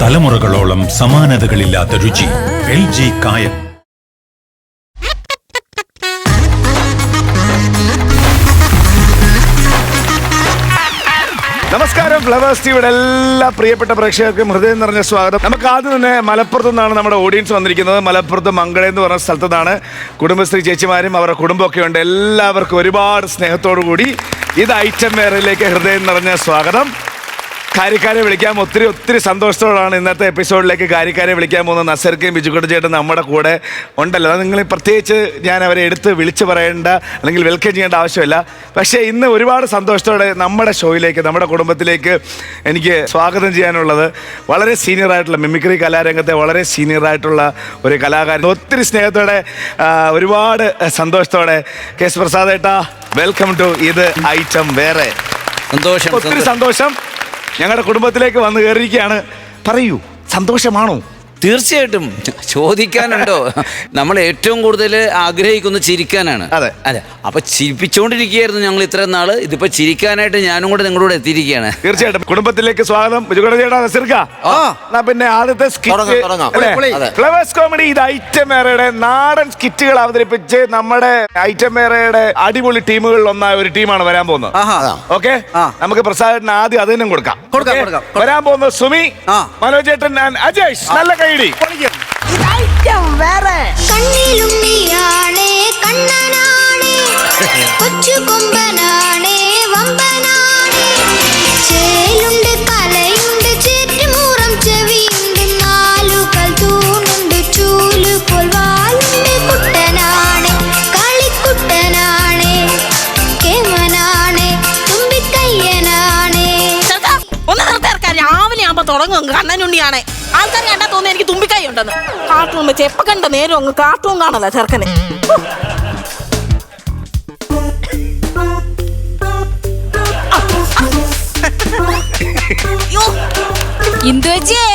തലമുറകളോളം സമാനതകളില്ലാത്ത രുചി. LG കായം. നമസ്കാരം. ഫ്ലവേഴ്സ് ടിവിയുടെ എല്ലാ പ്രിയപ്പെട്ട പ്രേക്ഷകർക്കും ഹൃദയം നിറഞ്ഞ സ്വാഗതം. നമുക്ക് ആദ്യം തന്നെ മലപ്പുറത്തു നിന്നാണ് നമ്മുടെ ഓഡിയൻസ് വന്നിരിക്കുന്നത്. മലപ്പുറത്ത് മംഗള എന്ന് പറഞ്ഞ സ്ഥലത്തു നിന്നാണ്. കുടുംബശ്രീ ചേച്ചിമാരും അവരുടെ കുടുംബമൊക്കെ ഉണ്ട്. എല്ലാവർക്കും ഒരുപാട് സ്നേഹത്തോടു കൂടി ഇത് ഐറ്റം വേറയിലേക്ക് ഹൃദയം നിറഞ്ഞ സ്വാഗതം. കാര്യക്കാരെ വിളിക്കാൻ ഒത്തിരി സന്തോഷത്തോടാണ് ഇന്നത്തെ എപ്പിസോഡിലേക്ക് കാര്യക്കാരെ വിളിക്കാൻ പോകുന്നത്. നസർക്കയും ബിജുക്കുട്ടൻ ചേട്ടൻ നമ്മുടെ കൂടെ ഉണ്ടല്ലോ. അത് നിങ്ങൾ പ്രത്യേകിച്ച് ഞാൻ അവരെ എടുത്ത് വിളിച്ച് പറയേണ്ട അല്ലെങ്കിൽ വെൽക്കം ചെയ്യേണ്ട ആവശ്യമില്ല. പക്ഷേ ഇന്ന് ഒരുപാട് സന്തോഷത്തോടെ നമ്മുടെ ഷോയിലേക്ക്, നമ്മുടെ കുടുംബത്തിലേക്ക് എനിക്ക് സ്വാഗതം ചെയ്യാനുള്ളത് വളരെ സീനിയറായിട്ടുള്ള മിമിക്രി കലാരംഗത്തെ വളരെ സീനിയറായിട്ടുള്ള ഒരു കലാകാരൻ. ഒത്തിരി സ്നേഹത്തോടെ ഒരുപാട് സന്തോഷത്തോടെ KS പ്രസാദ് ഏട്ടാ, വെൽക്കം ടു ഇത് ഐറ്റം വേറെ. ഒത്തിരി സന്തോഷം. ഞങ്ങളുടെ കുടുംബത്തിലേക്ക് വന്നു കയറിയിരിക്കുകയാണ്. പറയൂ, സന്തോഷമാണോ? തീർച്ചയായിട്ടും. ചോദിക്കാനുണ്ടോ? നമ്മൾ ഏറ്റവും കൂടുതൽ ആഗ്രഹിക്കുന്നത് ചിരിക്കാനാണ്. അതെ അതെ. അപ്പൊ ചിരിപ്പിച്ചുകൊണ്ടിരിക്കുകയായിരുന്നു ഞങ്ങൾ ഇത്രയും നാള്. ഇതിപ്പോ ചിരിക്കാനായിട്ട് ഞാനും കൂടെ നിങ്ങളോട് എത്തിയിരിക്കുകയാണ്. തീർച്ചയായിട്ടും കുടുംബത്തിലേക്ക് സ്വാഗതം. പിന്നെ ആദ്യത്തെ ഫ്ലവേഴ്സ് കോമഡി ഇത് ഐറ്റം വേറയുടെ നാടൻ സ്കിറ്റുകൾ അവതരിപ്പിച്ച് നമ്മുടെ ഐറ്റം വേറയുടെ അടിപൊളി ടീമുകളിൽ ഒന്നായ ഒരു ടീമാണ് വരാൻ പോകുന്നത്. ഓക്കെ, നമുക്ക് പ്രസാദിന് ആദ്യം അത് തന്നെ കൊടുക്കാം. വരാൻ പോകുന്നത് സുമി, മനോജ് ചേട്ടൻ, അജേഷ്. നല്ല കൈഡി. കണ്ണിലും നീയാണേ കണ്ണനാണേ, കൊച്ചു കൊമ്പനാണേ വമ്പനാണേ, ചേലുണ്ട് തലയുണ്ട് ചേറ്റുമൂറം ചെവിയുണ്ട്, നാലുകൾ തൂണുണ്ട് ചൂലുപോൽ വാലുണ്ട്, കുട്ടനാണേ കളിക്കുട്ടനാണേ കേമനാണേ തുമ്പിക്കയ്യനാണേ. ഒന്ന് നിർത്തിയാർക്കാർ രാവിലെ ആകുമ്പോ തുടങ്ങും കണ്ണനുണ്ണിയാണേ. ആൾക്കാർ കണ്ടാ തോന്നുന്നു എനിക്ക് തുമ്പിക്കൈ ഉണ്ടെന്ന്. കാർട്ടൂൺ വെച്ച് എപ്പ കണ്ട നേരം അങ്ങ് കാർട്ടൂൺ കാണല ചെറുക്കന്. ഇന്ദുവച്ചിയെ,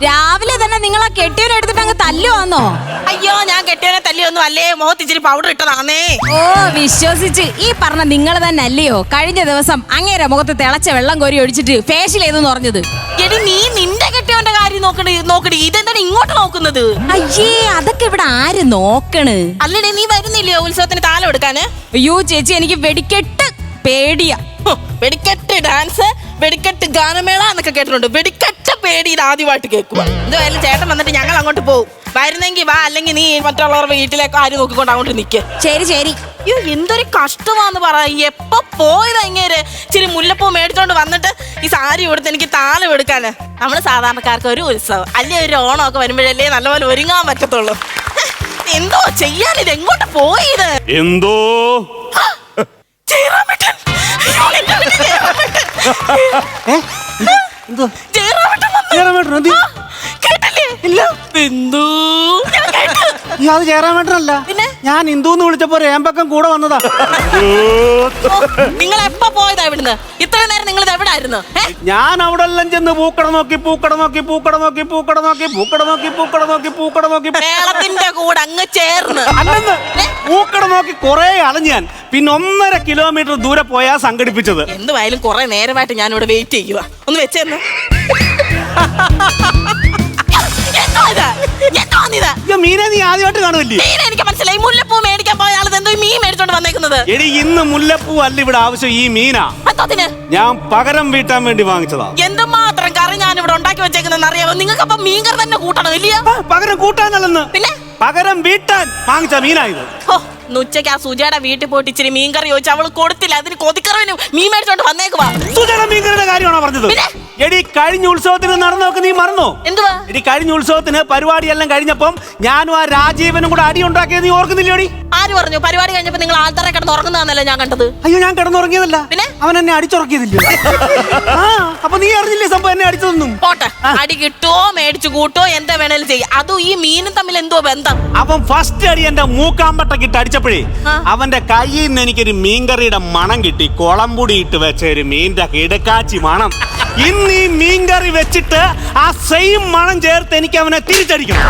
രാവിലെ തന്നെ നിങ്ങളാ കെട്ടിയവരെ എടുത്തിട്ട് അങ്ങ് തല്ലുവാന്നോ? അയ്യോ, ഞാൻ കെട്ടിയവനെ തല്ലിയൊന്നും അല്ലേ, മുഖത്തിച്ചിരി പൗഡർ ഇട്ടതാന്നേ. ഓ, വിശ്വസിച്ച് ഈ പറഞ്ഞ നിങ്ങൾ തന്നെ അല്ലയോ കഴിഞ്ഞ ദിവസം അങ്ങേരെ മുഖത്ത് തിളച്ച വെള്ളം കോരി ഒഴിച്ചിട്ട് ഫേഷ്യൽ ചെയ്തെന്ന് പറഞ്ഞത്? എടി, നീ നിന്റെ കെട്ടിയവന്റെ കാര്യം നോക്കടി. ഇതെന്താണ് ഇങ്ങോട്ട് നോക്കുന്നത്? അയ്യേ, അതൊക്കെ ഇവിടെ ആര് നോക്കണ്? അല്ലടേ, നീ വരുന്നില്ലയോ ഉത്സവത്തിന് താലം എടുക്കാന്? അയ്യോ ചേച്ചി, എനിക്ക് വെടിക്കെട്ട് പേടിയാ. വെടിക്കെട്ട് ഡാൻസ്, വെടിക്കെട്ട് ഗാനമേള എന്നൊക്കെ കേട്ടിട്ടുണ്ട്. വെടിക്കെട്ട് പേടി ഇത് ആദ്യമായിട്ട് കേൾക്കുക. എന്തായാലും ചേട്ടൻ വന്നിട്ട് ഞങ്ങൾ അങ്ങോട്ട് പോകും. വരുന്നെങ്കിൽ വാ, അല്ലെങ്കിൽ നീ മറ്റുള്ളവരുടെ വീട്ടിലേക്ക് ആരും നോക്കിക്കൊണ്ട് അങ്ങോട്ട് നിൽക്കുക. ശരി ശരി. അയ്യോ, എന്തൊരു കഷ്ടമാന്ന് പറ. എപ്പോ പോയതാ ഇങ്ങേര്? ഇച്ചിരി മുല്ലപ്പൂ മേടിച്ചോണ്ട് വന്നിട്ട് ഈ സാരി കൊടുത്ത് എനിക്ക് താലം എടുക്കാന്. നമ്മള് സാധാരണക്കാർക്ക് ഒരു ഉത്സവം അല്ലേ ഒരു ഓണമൊക്കെ വരുമ്പോഴല്ലേ നല്ലപോലെ ഒരുങ്ങാൻ പറ്റത്തുള്ളൂ. എന്തോ ചെയ്യാൻ ഇത് എങ്ങോട്ട് പോയത്? എന്തോ അത് ചേരാമേട്ടനല്ല, ഞാൻ ഇന്ദുന്ന് വിളിച്ചപ്പോ ഏമ്പക്കം കൂടെ വന്നതാ. നിങ്ങൾ എപ്പോ പോയതാ ഇവിടുന്ന്? ഇത്ര നേരം നിങ്ങൾ എവിടെ ആയിരുന്നു? ഞാൻ അവിടെ എല്ലാം ചെന്ന് പൂക്കട നോക്കി മേളത്തിന്റെ കൂടെ അങ്ങ് ചേർന്ന് അല്ലെന്ന് പൂക്കട നോക്കി കൊറേ അലഞ്ഞ് ഞാൻ. പിന്നെ 1.5 കിലോമീറ്റർ ദൂരെ പോയാ സംഘടിപ്പിച്ചത്. എന്തുവായാലും കുറെ നേരമായിട്ട് ഞാൻ ഇവിടെ വെയിറ്റ് ചെയ്യുക. ഒന്ന് വെച്ചേന്ന്. മീനെ നീ ആദ്യമായിട്ട് കാണുമല്ലേ? എനിക്ക് മനസ്സിലായി. മുല്ലപ്പൂ മേടിക്കാൻ പോയ ആളത് എന്തോ മീൻ മേടിച്ചോണ്ട് വന്നേക്കുന്നത്. എടി, ഇന്ന് മുല്ലപ്പൂ അല്ല ഇവിടെ ആവശ്യം, ഈ മീനാ. ഞാൻ പകരം വീട്ടാൻ വേണ്ടി വാങ്ങിച്ചതാ. എന്തുമാത്രം കറി ഞാൻ ഇവിടെ ഉണ്ടാക്കി വെച്ചേക്കുന്നെന്ന് അറിയാമോ? നിങ്ങൾക്ക് അപ്പൊ മീൻകറി തന്നെ കൂട്ടണം ഇല്ലയോ? പകരം കൂട്ടാനല്ലെന്ന്, പിന്നെ പകരം വീട്ടാൻ വാങ്ങിച്ച മീനായത്. ഉച്ചയ്ക്ക് ആ സുജയുടെ വീട്ടിൽ പോയിട്ട് ഇച്ചിരി മീൻകറി ചോദിച്ചു, അവള് കൊടുത്തില്ല. അതിന് കൊതിക്കറിവിന് മീൻ മേടിച്ചോണ്ട് വന്നേക്കുവാ. സുജയുടെ മീൻകറിയുടെ കാര്യമാണോ പറഞ്ഞത്? എടി, കഴിഞ്ഞ ഉത്സവത്തിന് നടന്നൊക്കെ നീ മറന്നോ? എന്തുവാ? എടി, കഴിഞ്ഞ ഉത്സവത്തിന് പരിപാടിയെല്ലാം കഴിഞ്ഞപ്പം ഞാനും ആ രാജീവനും കൂടെ അടി ഉണ്ടാക്കിയത് നീ ഓർക്കുന്നില്ലോടി? ആര് പറഞ്ഞു? പരിപാടി കഴിഞ്ഞപ്പോ നിങ്ങൾ ആൾക്കാരെ കിടന്ന് ഉറങ്ങുന്നതല്ല ഞാൻ കണ്ടത്. അയ്യോ, ഞാൻ കിടന്നുറങ്ങിയതല്ല, പിന്നെ അവൻ എന്നെ അടിച്ചുറക്കിയതില്ല. അപ്പൊ നീ അറിഞ്ഞില്ലേ സംഭവം എന്നെ അടിച്ചതൊന്നും? പോട്ടെ, അടി കിട്ടുവോ മേടിച്ചു കൂട്ടോ എന്താ വേണേലും ചെയ്യും. അതും ഈ മീനും തമ്മിൽ എന്തോ ബന്ധം? അവൻ ഫസ്റ്റ് അടി എന്റെ മൂക്കാമ്പട്ടക്കിട്ട് അടിച്ചപ്പോഴേ അവന്റെ കയ്യിൽ നിന്ന് എനിക്കൊരു മീൻകറിയുടെ മണം കിട്ടി. കുളമ്പുടി ഇട്ട് വെച്ച ഒരു മീൻ്റെ കിടക്കാച്ചി മണം. ഇന്ന് ഈ മീൻകറി വെച്ചിട്ട് ആ സെയിം മണം ചേർത്ത് എനിക്ക് അവനെ തിരിച്ചടിക്കണം.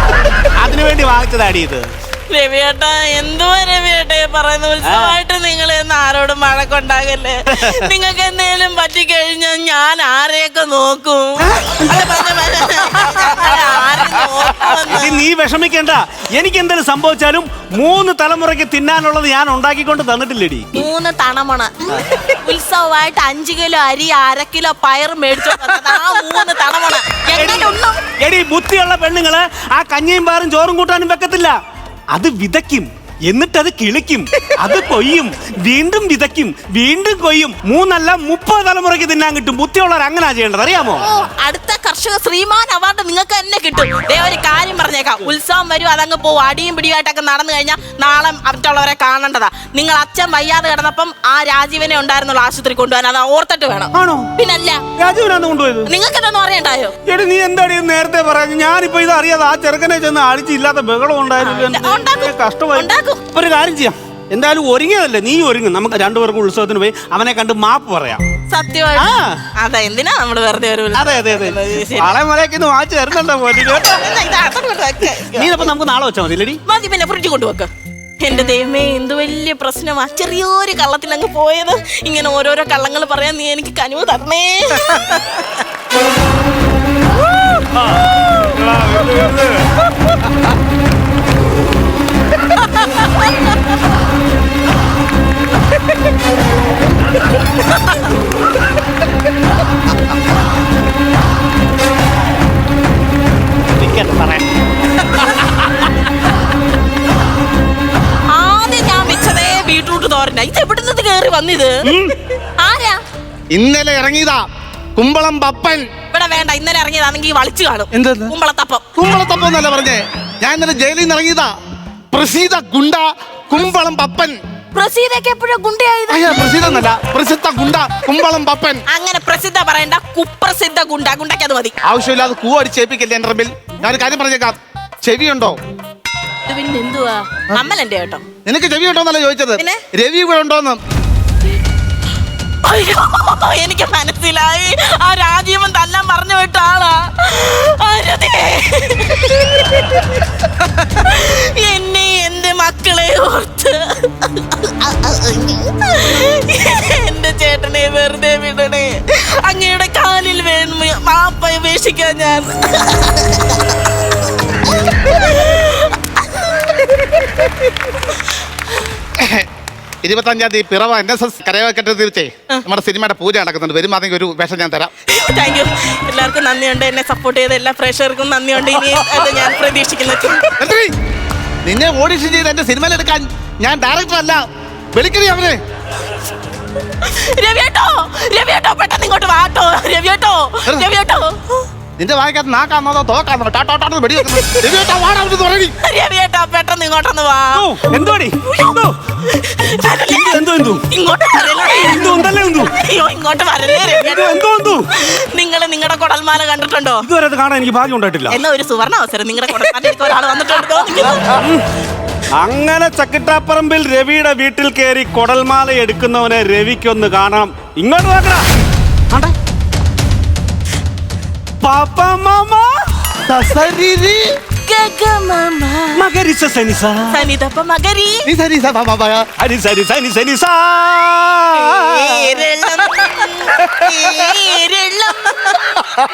അതിനുവേണ്ടി വാങ്ങിച്ചതാടി ഇത്. രവിയേട്ടാ, എന്തുവാ രവിയേട്ടേ പറയുന്ന? ഉത്സവമായിട്ട് നിങ്ങൾ എന്ന് ആരോടും വഴക്കുണ്ടാകല്ലേ. നിങ്ങൾക്ക് എന്തെങ്കിലും പറ്റിക്കഴിഞ്ഞാൽ ഞാൻ ആരെയൊക്കെ നോക്കും? വിഷമിക്കേണ്ട. എനിക്ക് എന്തെങ്കിലും സംഭവിച്ചാലും 3 തലമുറയ്ക്ക് തിന്നാനുള്ളത് ഞാൻ ഉണ്ടാക്കിക്കൊണ്ട് തന്നിട്ടില്ലേടി. 3 തണമണ ഉത്സവമായിട്ട് 5 കിലോ അരി 1/2 കിലോ പയർ മേടിച്ചു ആ 3 തണമണ എടി ബുദ്ധിയുള്ള പെണ്ണുങ്ങള് ആ കഞ്ഞിയും പാറും ചോറും കൂട്ടാനും വെക്കത്തില്ല. അത് വിതയ്ക്കും, എന്നിട്ട് അത് കിളിക്കും, അത് കൊയ്യും, വീണ്ടും വിതയ്ക്കും, വീണ്ടും കൊയ്യും. 3 അല്ല 30 തലമുറയ്ക്ക് തിന്നാൻ കിട്ടും. ബുദ്ധിയുള്ളവർ അങ്ങനെ ചെയ്യേണ്ടത്, അറിയാമോ? അടുത്ത കർഷക ശ്രീമാൻ അവാർഡ് നിങ്ങൾക്ക് തന്നെ കിട്ടും. ദേ ഒരു കാര്യം പറഞ്ഞേക്കാം, ഉത്സവം വരും അതങ്ങ് പോവും. അടിയും പിടിയായിട്ടൊക്കെ നടന്നു കഴിഞ്ഞാൽ നാളെ മറ്റുള്ളവരെ കാണേണ്ടതാ. നിങ്ങൾ അച്ഛൻ വയ്യാതെ കിടന്നപ്പം ആ രാജീവനെ ഉണ്ടായിരുന്നുള്ള ആശുപത്രി കൊണ്ടുപോകാൻ അത് ഓർത്തിട്ട് വേണം. ആണോ? പിന്നല്ല രാജീവനാണ് കൊണ്ടുപോയത്. നിങ്ങൾക്ക് ഇതൊന്നും അറിയണ്ടായോ? എടി നീ എന്താടി നേരത്തെ പറഞ്ഞു? ഞാനിപ്പോ ഇത് അറിയാതെ ആ ചെറുക്കനെ ചെന്ന് അടിച്ചില്ലാത്ത ബഹളം ഉണ്ടായിരുന്നു. കഷ്ടമായി. ഒരു കാര്യം ചെയ്യാം, എന്തായാലും ഒരുങ്ങിയതല്ലേ, നീ ഒരുങ്ങും. നമുക്ക് 2 പേർക്കും ഉത്സവത്തിന് പോയി അവനെ കണ്ട് മാപ്പ് പറയാം. സത്യമായിട്ട് അതെ, എന്തിനാ നമ്മള് വെറുതെ ഒരു അതെ അതെ അതെ, ആളെ മലയൊക്കെ ഇന്ന് വാങ്ങിച്ചു തരുന്നുണ്ടോ പോലെ. നീ അപ്പൊ നമുക്ക് നാളെ വെച്ചാൽ മതി ഇല്ലടി? മതി, പിന്നെ ഫ്രിഡ്ജ് കൊണ്ടുവെക്ക. എന്റെ ദൈവമേ, എന്ത് വലിയ പ്രശ്നമാ. ചെറിയൊരു കള്ളത്തിൽ അങ്ങ് പോയത്. ഇങ്ങനെ ഓരോരോ കള്ളങ്ങൾ പറയാൻ നീ എനിക്ക് കനിവ് തരണേ. ആദ്യം ഞാൻ വെച്ചതേ ബീട്രൂട്ട് തോരന. ഇത് എവിടുന്നത് കേറി വന്നിത്? ആരാ? ഇന്നലെ ഇറങ്ങിയതാ കുമ്പളം പപ്പൻ. ഇവിടെ വേണ്ട, ഇന്നലെ ഇറങ്ങിയതാണെങ്കിൽ വളിച്ചു കാണും. എന്തെന്ന്? കുമ്പളത്തപ്പം. കുമ്പളത്തപ്പം എന്നല്ല പറഞ്ഞേ, ഞാൻ ഇന്നലെ ജയിലിൽ നിന്ന് ഇറങ്ങിയതാ. പ്രസീത ഗുണ്ട കുമ്പളം പപ്പൻ. പ്രസീദൊക്കെ എപ്പോഴും ഗുണ്ടയായത്? പ്രസീത എന്നല്ല, പ്രസിദ്ധ ഗുണ്ട കുമ്പളം പപ്പൻ. അങ്ങനെ പ്രസിദ്ധ പറയണ്ട, കുപ്രസിദ്ധ ഗുണ്ട. ഗുണ്ടയ്ക്ക് അത് മതി. ആവശ്യമില്ലാതെ കൂ അടിച്ചേപ്പിക്കല്ലേ എന്റെ റബ്ബിൽ. ഞാനൊരു കാര്യം പറഞ്ഞേക്കാം, ചെവിയുണ്ടോ? ഇത് പിന്നെ എന്തുവാ? അമ്മലന്റെ കേട്ടോ. നിനക്ക് ചെവിയുണ്ടോന്നല്ല ചോദിച്ചത്, പിന്നെ? രവി ഇവിടെ ഉണ്ടോന്ന്. അയ്യോ, എനിക്ക് മനസ്സിലായി. ആ രാജീവൻ തല്ലാൻ പറഞ്ഞു വിട്ട ആളാ. അരുതേ. എന്നെ എന്റെ മക്കളെ ഓർത്ത് എന്റെ ചേട്ടനെ വെറുതെ വിടണേ. അങ്ങയുടെ കാലിൽ വേണം മാപ്പ അപേക്ഷിക്കാൻ ഞാൻ. 25-ാം തീയതി പിറവ NSS കരയോക്കെട്ട് തീർച്ചേ നമ്മുടെ സിനിമയുടെ പൂജ നടക്കുന്നുണ്ട്. വരുമാണെങ്കിൽ ഒരു വേഷം ഞാൻ തരാം. Thank you. എല്ലാവർക്കും നന്ദിയുണ്ട്. എന്നെ സപ്പോർട്ട് ചെയ്ത എല്ലാ പ്രേക്ഷകർക്കും നന്ദിയുണ്ട്. ഇനി അത് ഞാൻ പ്രതീക്ഷിക്കുന്നു. നിന്നെ ഓഡിഷൻ ചെയ്ത് എന്റെ സിനിമയിൽ എടുക്കാൻ ഞാൻ ഡയറക്ടർ അല്ല. വിളിക്കണേ അവനെ. രവിയേട്ടോ, രവിയേട്ടോ, പെട്ടെന്ന് ഇങ്ങോട്ട് വാട്ടോ. രവിയേട്ടോ, രവിയേട്ടോ. നിന്റെ വായിക്കാത്ത നാക്കാന്നോ തോക്കാന്നോ ടാട്ടോ വെടി രവിയേട്ടാ, പെട്ടെന്ന് ഇങ്ങോട്ടൊന്ന് വാ. എന്തോടി ഇങ്ങോട്ട് അയ്യോ, ഇങ്ങോട്ട് വരല്ലേ. നിങ്ങൾ നിങ്ങളുടെ കുടൽമാല കണ്ടിട്ടുണ്ടോ? ഇതുവരെ അത് കാണാൻ എനിക്ക് ഭാഗ്യം ഉണ്ടായിട്ടില്ല. എന്നാ ഒരു സുവർണ അവസരം, നിങ്ങളുടെ കുടൽമാലയ്ക്ക് ഒരാൾ വന്നിട്ടുണ്ടോ? അങ്ങനെ ചക്കിട്ടാപ്പറമ്പിൽ രവിയുടെ വീട്ടിൽ കയറി കുടൽമാല എടുക്കുന്നവനെ രവിക്കൊന്ന് കാണാം. ഇങ്ങോട്ട് നോക്കടാ. പാപ്പ മാമ മകരി സനിസ സനിതപ്പ മകരി ഹരി സരി സനി സനിസ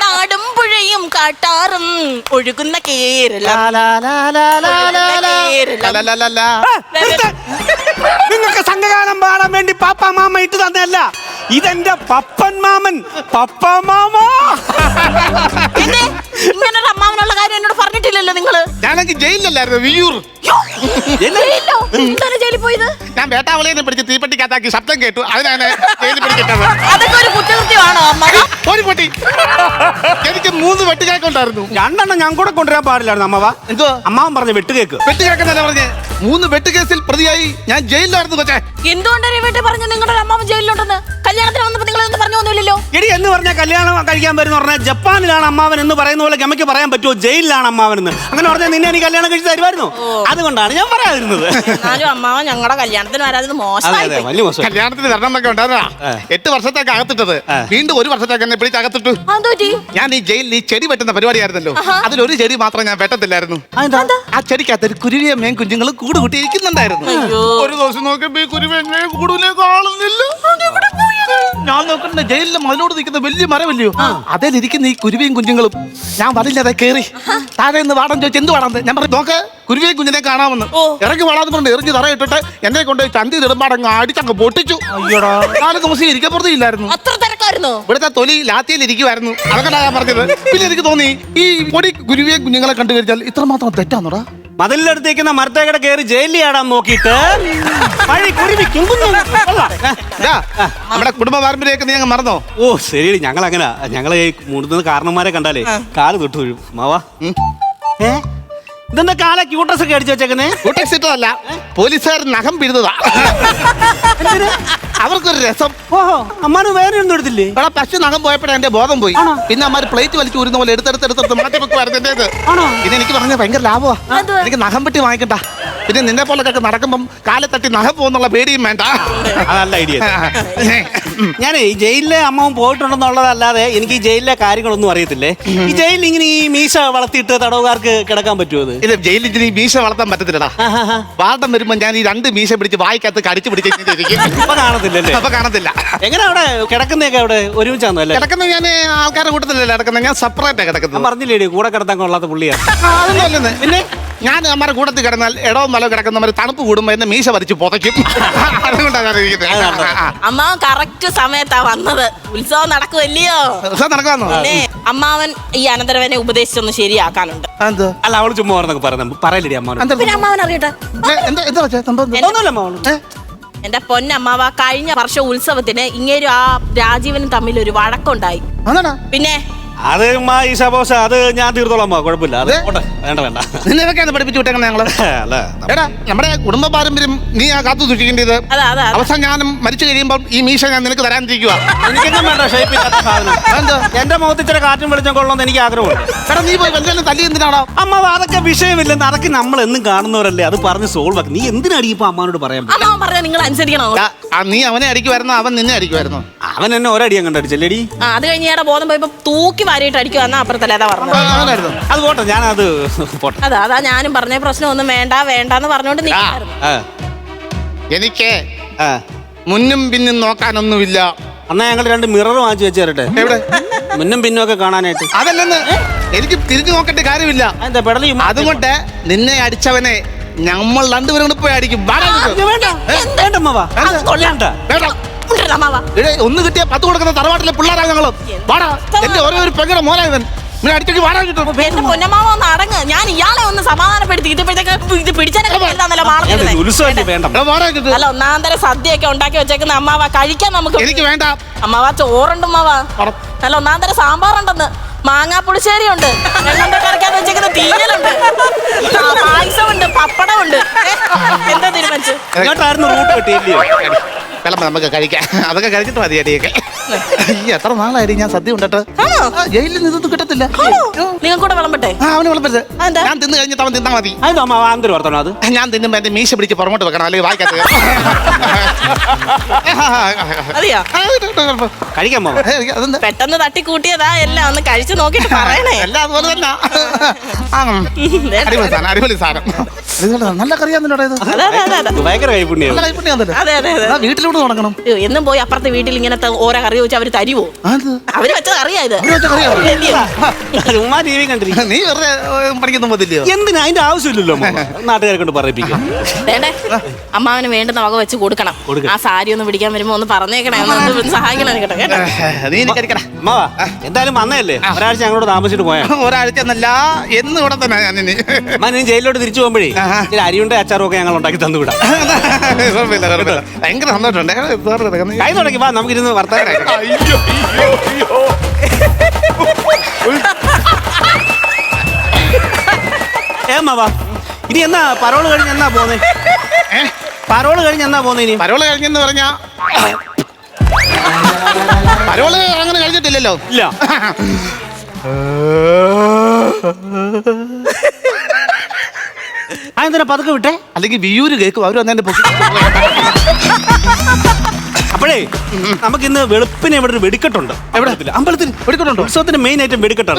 നാടും പുഴയും കാട്ടാറും ഒഴുകുന്ന കേരളം. നിങ്ങൾക്ക് സംഘഗാനം പാടാൻ വേണ്ടി പാപ്പ മാമ ഇട്ട് തന്നെയല്ല, ഇതെന്റെ പപ്പൻ മാമൻ. പപ്പ മാമ ഇങ്ങനൊരു അമ്മാവനുള്ള കാര്യം എന്നോട് പറഞ്ഞിട്ടില്ലല്ലോ നിങ്ങള്. ഞാനെങ്കിൽ ജയിലിലല്ലായിരുന്നു, വിയ്യൂർ. എന്താണ് ജയിലിൽ പോയത്? ഞാൻ വേട്ടാവളിയെ പിടിച്ച് തീപ്പെട്ടിക്കകത്താക്കി ശബ്ദം കേട്ടു, അതിനാണ് ജയിലിൽ പിടിച്ചിട്ടത്. അതൊക്കെ ഒരു കുറ്റകൃത്യമാണോ അമ്മ? ഒരു പൊട്ടി. എനിക്ക് 3 വെട്ടുകേക്ക് ഉണ്ടായിരുന്നു. 2 ഞാൻ കൂടെ കൊണ്ടുവരാൻ പാടില്ലായിരുന്നു അമ്മവ. എന്തോ അമ്മാവൻ പറഞ്ഞ വെട്ടുകേക്ക്. വെട്ടുകേക്കെന്നല്ല പറഞ്ഞേ, 3 വെട്ടുകേസിൽ പ്രതിയായി ഞാൻ ജയിലിലായിരുന്നു കൊച്ചേ. എന്തുകൊണ്ടാണ് വീട്ടിൽ പറഞ്ഞു നിങ്ങളുടെ അമ്മാവൻ ജയിലിലുണ്ടെന്ന്? കല്യാണത്തിന് വന്നപ്പോ നിങ്ങൾ ഒന്നും പറഞ്ഞു ഒന്നുമില്ലല്ലോ. എടി എന്ന് പറഞ്ഞാൽ കല്യാണം കഴിക്കാൻ വരുന്ന പറഞ്ഞാൽ ജപ്പാനിലാണ് അമ്മാവൻ എന്ന് പറയുന്ന പോലെ ഗമയ്ക്ക് പറയാൻ പറ്റുമോ ജയിലിലാണ് അമ്മാവൻ എന്ന്? അങ്ങനെ പറഞ്ഞാൽ നിന്നെ എനിക്ക് കല്യാണം കഴിച്ച് തരുമായിരുന്നു. അതുകൊണ്ടാണ് ഞാൻ പറയാതിരുന്നത്. എന്നാലും അമ്മാവൻ ഞങ്ങളുടെ കല്യാണത്തിന് വരാതെ മോശമായി. കല്യാണത്തിന് വരണം എന്നൊക്കെ ഉണ്ടായിരുന്നാ 8 വർഷത്തേക്ക് അകത്തിട്ടത്. വീണ്ടും 1 വർഷത്തേക്ക് എന്നെ പിടിച്ച് അകത്തിട്ടു. ഞാൻ ഈ ജയിലിൽ ഈ ചെടി വെട്ടുന്ന പരിപാടിയായിരുന്നല്ലോ, അതിലൊരു ചെടി മാത്രം ഞാൻ വെട്ടത്തില്ലായിരുന്നു. ആ ചെടിക്കകത്ത് ഒരു കുരുവിയെ മേൻ കുഞ്ഞുങ്ങൾ കൂട് കൂട്ടി ഇരിക്കുന്നുണ്ടായിരുന്നു. ഒരു ദിവസം നോക്കിയപ്പോ ഈ കുരുവിയെ കൂടുതലേ കാണുന്നില്ല. ഞാൻ നോക്കണ്ട ജയിലിലെ മതിലോട് നിൽക്കുന്ന വലിയ മരമല്ലയോ അതിലിരിക്കുന്ന ഈ കുരുവിയും കുഞ്ഞുങ്ങളും ഞാൻ വരില്ലാതെ കേറി താഴെ നിന്ന് വാടം ചോദിച്ചു എന്ത് വാടാന്ന് ഞാൻ പറഞ്ഞു നോക്ക് കുരുവിയും കുഞ്ഞിനെ കാണാമെന്ന് ഇറങ്ങി വാടാന്ന് പറഞ്ഞു എറിഞ്ഞ് തറ ഇട്ടിട്ട് എന്നെ കൊണ്ട് ചന്തി തിടുമ്പാടങ്ങ് അടിച്ചങ്ങ് പൊട്ടിച്ചു. 4 ദിവസം ഇരിക്കപ്പുറത്തില്ലായിരുന്നു. അത്ര തിരക്കായിരുന്നു. ഇവിടുത്തെ തൊലി ലാത്തിയിൽ ഇരിക്കുവായിരുന്നു. അതൊക്കെ ഞാൻ പറഞ്ഞത്. പിന്നെ എനിക്ക് തോന്നി ഈ പൊടി കുരുവിയെ കുഞ്ഞുങ്ങളെ കണ്ടു കഴിഞ്ഞാൽ ഇത്രമാത്രം തെറ്റാന്നോടാ. മതിലെടുത്തേക്കുന്ന മരത്തേക്കടെ കയറി ജയിലിൽ ആടാൻ നോക്കിയിട്ട് നമ്മുടെ കുടുംബ പാരമ്പര്യമൊക്കെ നീ അങ്ങ് മറന്നോ? ഓ ശരി, ഞങ്ങൾ അങ്ങനെ ഞങ്ങളെ മുടുന്ന കാരണന്മാരെ കണ്ടാലേ കാല് തൊട്ട് വീഴും. മാവാ ഇതെന്താ കാല ക്യൂട്ടസ് ഒക്കെ അടിച്ചു വെച്ചേക്കുന്നേ? ക്യൂട്ടക്സ് ഇട്ടതല്ല, പോലീസുകാർ നഖം പിഴുന്നതാ. അവർക്കൊരു രസം. ഓഹോ, അമ്മാന് വേറെ ഒന്നും എടുത്തില്ലേ? ഇവിടെ പശു നഖം പോയപ്പോഴേ എന്റെ ബോധം പോയി. പിന്നെ അമ്മാര് പ്ലേറ്റ് വലിച്ചു ഊരുന്ന പോലെ എടുത്തെടുത്ത് മാറ്റി വെക്കുവായിരുന്നു എന്റേത്. പിന്നെ എനിക്ക് പറഞ്ഞ ഭയങ്കര ലാഭമാ. എനിക്ക് നഖം പെട്ടി വാങ്ങിക്കണ്ട. പിന്നെ നിന്നെ പോലൊക്കെ നടക്കുമ്പം കാലെ തട്ടി നഖം പോകുന്നുള്ള പേടിയും വേണ്ട. അതല്ല ഐഡിയ. ഞാനേ ഈ ജയിലിലെ അമ്മാവൻ പോയിട്ടുണ്ടെന്നുള്ളതല്ലാതെ എനിക്ക് ഈ ജയിലിലെ കാര്യങ്ങളൊന്നും അറിയത്തില്ലേ. ഈ ജയിലിൽ ഇങ്ങനെ ഈ മീശ വളർത്തിയിട്ട് തടവുകാർക്ക് കിടക്കാൻ പറ്റുമോ? ഇത് ജയിലിൽ ഇങ്ങനെ ഈ മീശ വളർത്താൻ പറ്റത്തില്ലടാ. വാർഡം വരുമ്പോ ഞാൻ ഈ 2 മീശ പിടിച്ച് വായിക്കകത്ത് കടിച്ചു പിടിച്ചിരിക്കും. അപ്പൊ കാണത്തില്ലല്ലേ? അപ്പൊ കാണത്തില്ല. എങ്ങനെ അവിടെ കിടക്കുന്നതൊക്കെ അവിടെ ഒരുമിച്ചാന്നോ? അല്ലേ കിടക്കുന്നത് ഞാൻ ആൾക്കാരുടെ കൂട്ടത്തിലല്ല കിടക്കുന്നത്. ഞാൻ സെപ്പറേറ്റാ കിടക്കുന്നത്. പറഞ്ഞില്ലേ കൂടെ കിടത്താൻ കൊള്ളാത്ത പുള്ളിയാണ്. അതൊന്നും അല്ലെന്ന്. പിന്നെ ഞാൻ നമ്മുടെ കൂട്ടത്തിൽ കിടന്നാൽ ഇടവും മലോ കിടക്കുന്നവർ തണുപ്പ് കൂടുമ്പോ എന്നെ മീശ വരച്ച് പുതയ്ക്കും. അതുകൊണ്ടാണ് അമ്മാവൻ കറക്റ്റ് സമയത്താ വന്നത്. ഉത്സവം നടക്കുമല്ലയോ? നടക്കാന്നോ? പിന്നെ അമ്മാവൻ ഈ അനന്തരവനെ ഉപദേശിച്ചൊന്ന് ശരിയാക്കാനുണ്ട്. അല്ല അവള് ചുമ്മാ പറഞ്ഞൊക്കെ പറഞ്ഞു പറയല്ലേ അമ്മാവൻ. പിന്നെ അമ്മാവൻ അറിയട്ടെ. എന്റെ പൊന്നമ്മാവ, കഴിഞ്ഞ വർഷം ഉത്സവത്തിന് ഇങ്ങേരും ആ രാജീവനും തമ്മിൽ ഒരു വഴക്കുണ്ടായി. പിന്നെ അത് ഈ സപ്പോസ് അത് ഞാൻ തീർത്തോളാം, കുഴപ്പമില്ല. അത് വേണ്ട വേണ്ട. നിന്നെയൊക്കെയാണ് പഠിപ്പിച്ചു വിട്ടേക്കുന്നത് ഞങ്ങള്. എടാ നമ്മുടെ കുടുംബ പാരമ്പര്യം നീ ആ കാത്തു സൂക്ഷിക്കേണ്ടത്. അവസാനം ഞാനും മരിച്ചു കഴിയുമ്പോൾ ഈ മീശ ഞാൻ നിനക്ക് തരാനിരിക്കുക. എനിക്കൊന്നും വേണ്ട ഷേപ്പില്ലാത്ത സാധനം. എന്റെ മുഖത്ത് ഇച്ചിരി കാറ്റും വെളിച്ചം കൊള്ളണമെന്ന് എനിക്ക് ആഗ്രഹമുണ്ട്. എടാ നീ പോയി വല്ലതും തല്ലി എന്തിനാണോ? അമ്മ അതൊക്കെ വിഷയമില്ലെന്ന്. അതൊക്കെ നമ്മൾ എന്നും കാണുന്നവരല്ലേ, അത് പറഞ്ഞ് സോൾവ് ആക്കി. നീ എന്തിനാണ് ഇപ്പൊ അമ്മാനോട് പറയാൻ? അമ്മാവൻ പറഞ്ഞാൽ നിങ്ങൾ അനുസരിക്കണോ? നീ അവനെ അടിക്കുമായിരുന്നോ അവൻ നിന്നെ അടിക്കുമായിരുന്നോ? അവൻ എന്നെ ഒരടിയാൻ കണ്ടടിച്ചല്ലേടി. അത് കഴിഞ്ഞ ബോധം പോയപ്പോ തൂക്കി വാരിയിട്ട് അടിക്കുവാന്നാ അപ്പുറത്തല്ലേ പറഞ്ഞു. അത് പോട്ടെ, ഞാനത് പോട്ടെ. അതാ ഞാനും പറഞ്ഞ പ്രശ്നമൊന്നും വേണ്ടെന്ന് പറഞ്ഞോണ്ട് നിൽക്കായിരുന്നു. എനിക്ക് മുന്നും പിന്നും നോക്കാനൊന്നുമില്ല. എന്നാ ഞങ്ങൾ 2 മിറർ വാങ്ങിച്ചു വെച്ച് തരട്ടെ. എവിടെ? മുന്നും പിന്നും ഒക്കെ കാണാനായിട്ട്. അതല്ലെന്ന് എനിക്ക് തിരിഞ്ഞു നോക്കേണ്ട കാര്യമില്ല. അതുകൊണ്ട് നിന്നെ അടിച്ചവനെ നമ്മൾ 2 പേരും കൂടെ പോയി അടിക്കും. ഒന്ന് കിട്ടിയ 10 കൊടുക്കുന്ന തറവാട്ടിലെ പിള്ളേരാ ഞങ്ങളും. വാടാ, എന്റെ ഓരോ പെങ്ങളുടെ മോനായവൻ. അടിച്ചു വാടാ കിട്ടും. എന്റെ പൊന്നമാവ ഒന്ന് അടങ്ങ്. ഞാൻ ഇയാളെ ഒന്ന് സമാധാനപ്പെടുത്തി. ഇതിപ്പോഴത്തേക്ക് ഇത് പിടിച്ചാലല്ല അല്ല, ഒന്നാന്തര സദ്യയൊക്കെ ഉണ്ടാക്കി വെച്ചേക്കുന്ന അമ്മാവ കഴിക്കാൻ നമുക്ക്. എനിക്ക് വേണ്ട അമ്മാവ. ചോറുണ്ട് അമ്മാവ. നല്ല ഒന്നാന്തര സാമ്പാറുണ്ടെന്ന്. മാങ്ങാപ്പുളിശ്ശേരി ഉണ്ട്. കറിക്കാൻ വെച്ചേക്കുന്ന തീയലുണ്ട്. പായസമുണ്ട്. പപ്പടമുണ്ട്. എന്താ തീരുമാനിച്ചു? റൂട്ട് കിട്ടിയില്ലയോ? വിളമ്പ നമുക്ക് കഴിക്കാം. അതൊക്കെ കഴിച്ചിട്ട് മതി അടിയൊക്കെ. എത്ര നാളായി ഞാൻ സദ്യ ഉണ്ടോ? ജയിലിൽ നിന്നൊന്നും കിട്ടത്തില്ല. നിങ്ങൾ കൂടെ വിളമ്പട്ടെ? അവന് വിളമ്പരുത്. ഞാൻ തിന്ന് കഴിഞ്ഞിട്ട് അവൻ തിന്നാ മതി. അത് ഞാൻ തിന്നുമ്പോ എന്റെ മീശ പിടിച്ച് പുറമോട്ട് വെക്കണം, അല്ലെങ്കിൽ വായിക്കാത്ത കഴിക്കാൻ പെട്ടെന്ന് തട്ടിക്കൂട്ടിയതാ. എല്ലാം ഒന്ന് കഴിച്ചു നോക്കിട്ട് പറയണേ. എല്ലാം അതുപോലെ തന്നെ. അടിപൊളി സാധനം, അടിപൊളി സാധനം. നല്ല കറിയാന്നല്ലോ ഇത്. ഭയങ്കര കൈപ്പുണ്യം. വീട്ടിലോട്ട് തുടങ്ങണം. എന്നും പോയി അപ്പുറത്തെ വീട്ടിൽ ഇങ്ങനത്തെ ഓരോ കറി ചോദിച്ചാൽ അവര് തരുവോ? അവര് വെച്ചത് അറിയാ ഇത്. നീ വെറുതെ പഠിക്കുന്ന പോതില്ലയോ? എന്തിനാ? അതിന്റെ ആവശ്യമില്ലല്ലോ. നാട്ടുകാരെ കൊണ്ട് പറയിപ്പിക്കാം. വേണ്ടേ? അമ്മാവന് വേണ്ടുന്ന വക വെച്ച് കൊടുക്കണം. ആ സാരി ഒന്ന് പിടിക്കാൻ വരുമ്പോ ഒന്ന് പറഞ്ഞേക്കണേ, ഒന്ന് സഹായിക്കണം കേട്ടോ. അമ്മാവാ എന്തായാലും വന്നതല്ലേ, ഒരാഴ്ച ഞങ്ങളോട് താമസിച്ചിട്ട് പോയാ. ഒരാഴ്ച എന്നല്ല, എന്ന് ഇവിടെ തന്നെ ഞാൻ നീ ജയിലിലോട്ട് തിരിച്ചു പോകുമ്പോഴേ അരിയുണ്ട് അച്ചാറും ഒക്കെ ഞങ്ങൾ ഉണ്ടാക്കി തന്നുവിടാം. ഭയങ്കര സന്തോഷമുണ്ട്. കൈ തുടങ്ങി വാ, നമുക്കിരുന്ന് വർത്താനം. ഏമാവാ, ഇനി എന്നാ പരോള് കഴിഞ്ഞ് എന്നാ പോന്നേ? പരോള് കഴിഞ്ഞ് എന്നാ പോന്നേ? ഇനി പരോള് കഴിഞ്ഞെന്ന് പറഞ്ഞാ പരോള് അങ്ങനെ കഴിഞ്ഞിട്ടില്ലല്ലോ. ഇല്ല. അതെന്തിനാ പതുക്കെ വിട്ടെ? അല്ലെങ്കിൽ വിയൂര് കേൾക്കും. അവര് വന്നെ പൊക്കി. അപ്പോഴേ നമുക്ക് ഇന്ന് വെളുപ്പിന് ഇവിടെ ഒരു വെടിക്കെട്ടുണ്ട്. എവിടെ? അമ്പലത്തിൽ വെടിക്കെട്ടുണ്ട്. ഉത്സവത്തിന് മെയിൻ ഐറ്റം വെടിക്കെട്ടാണ്.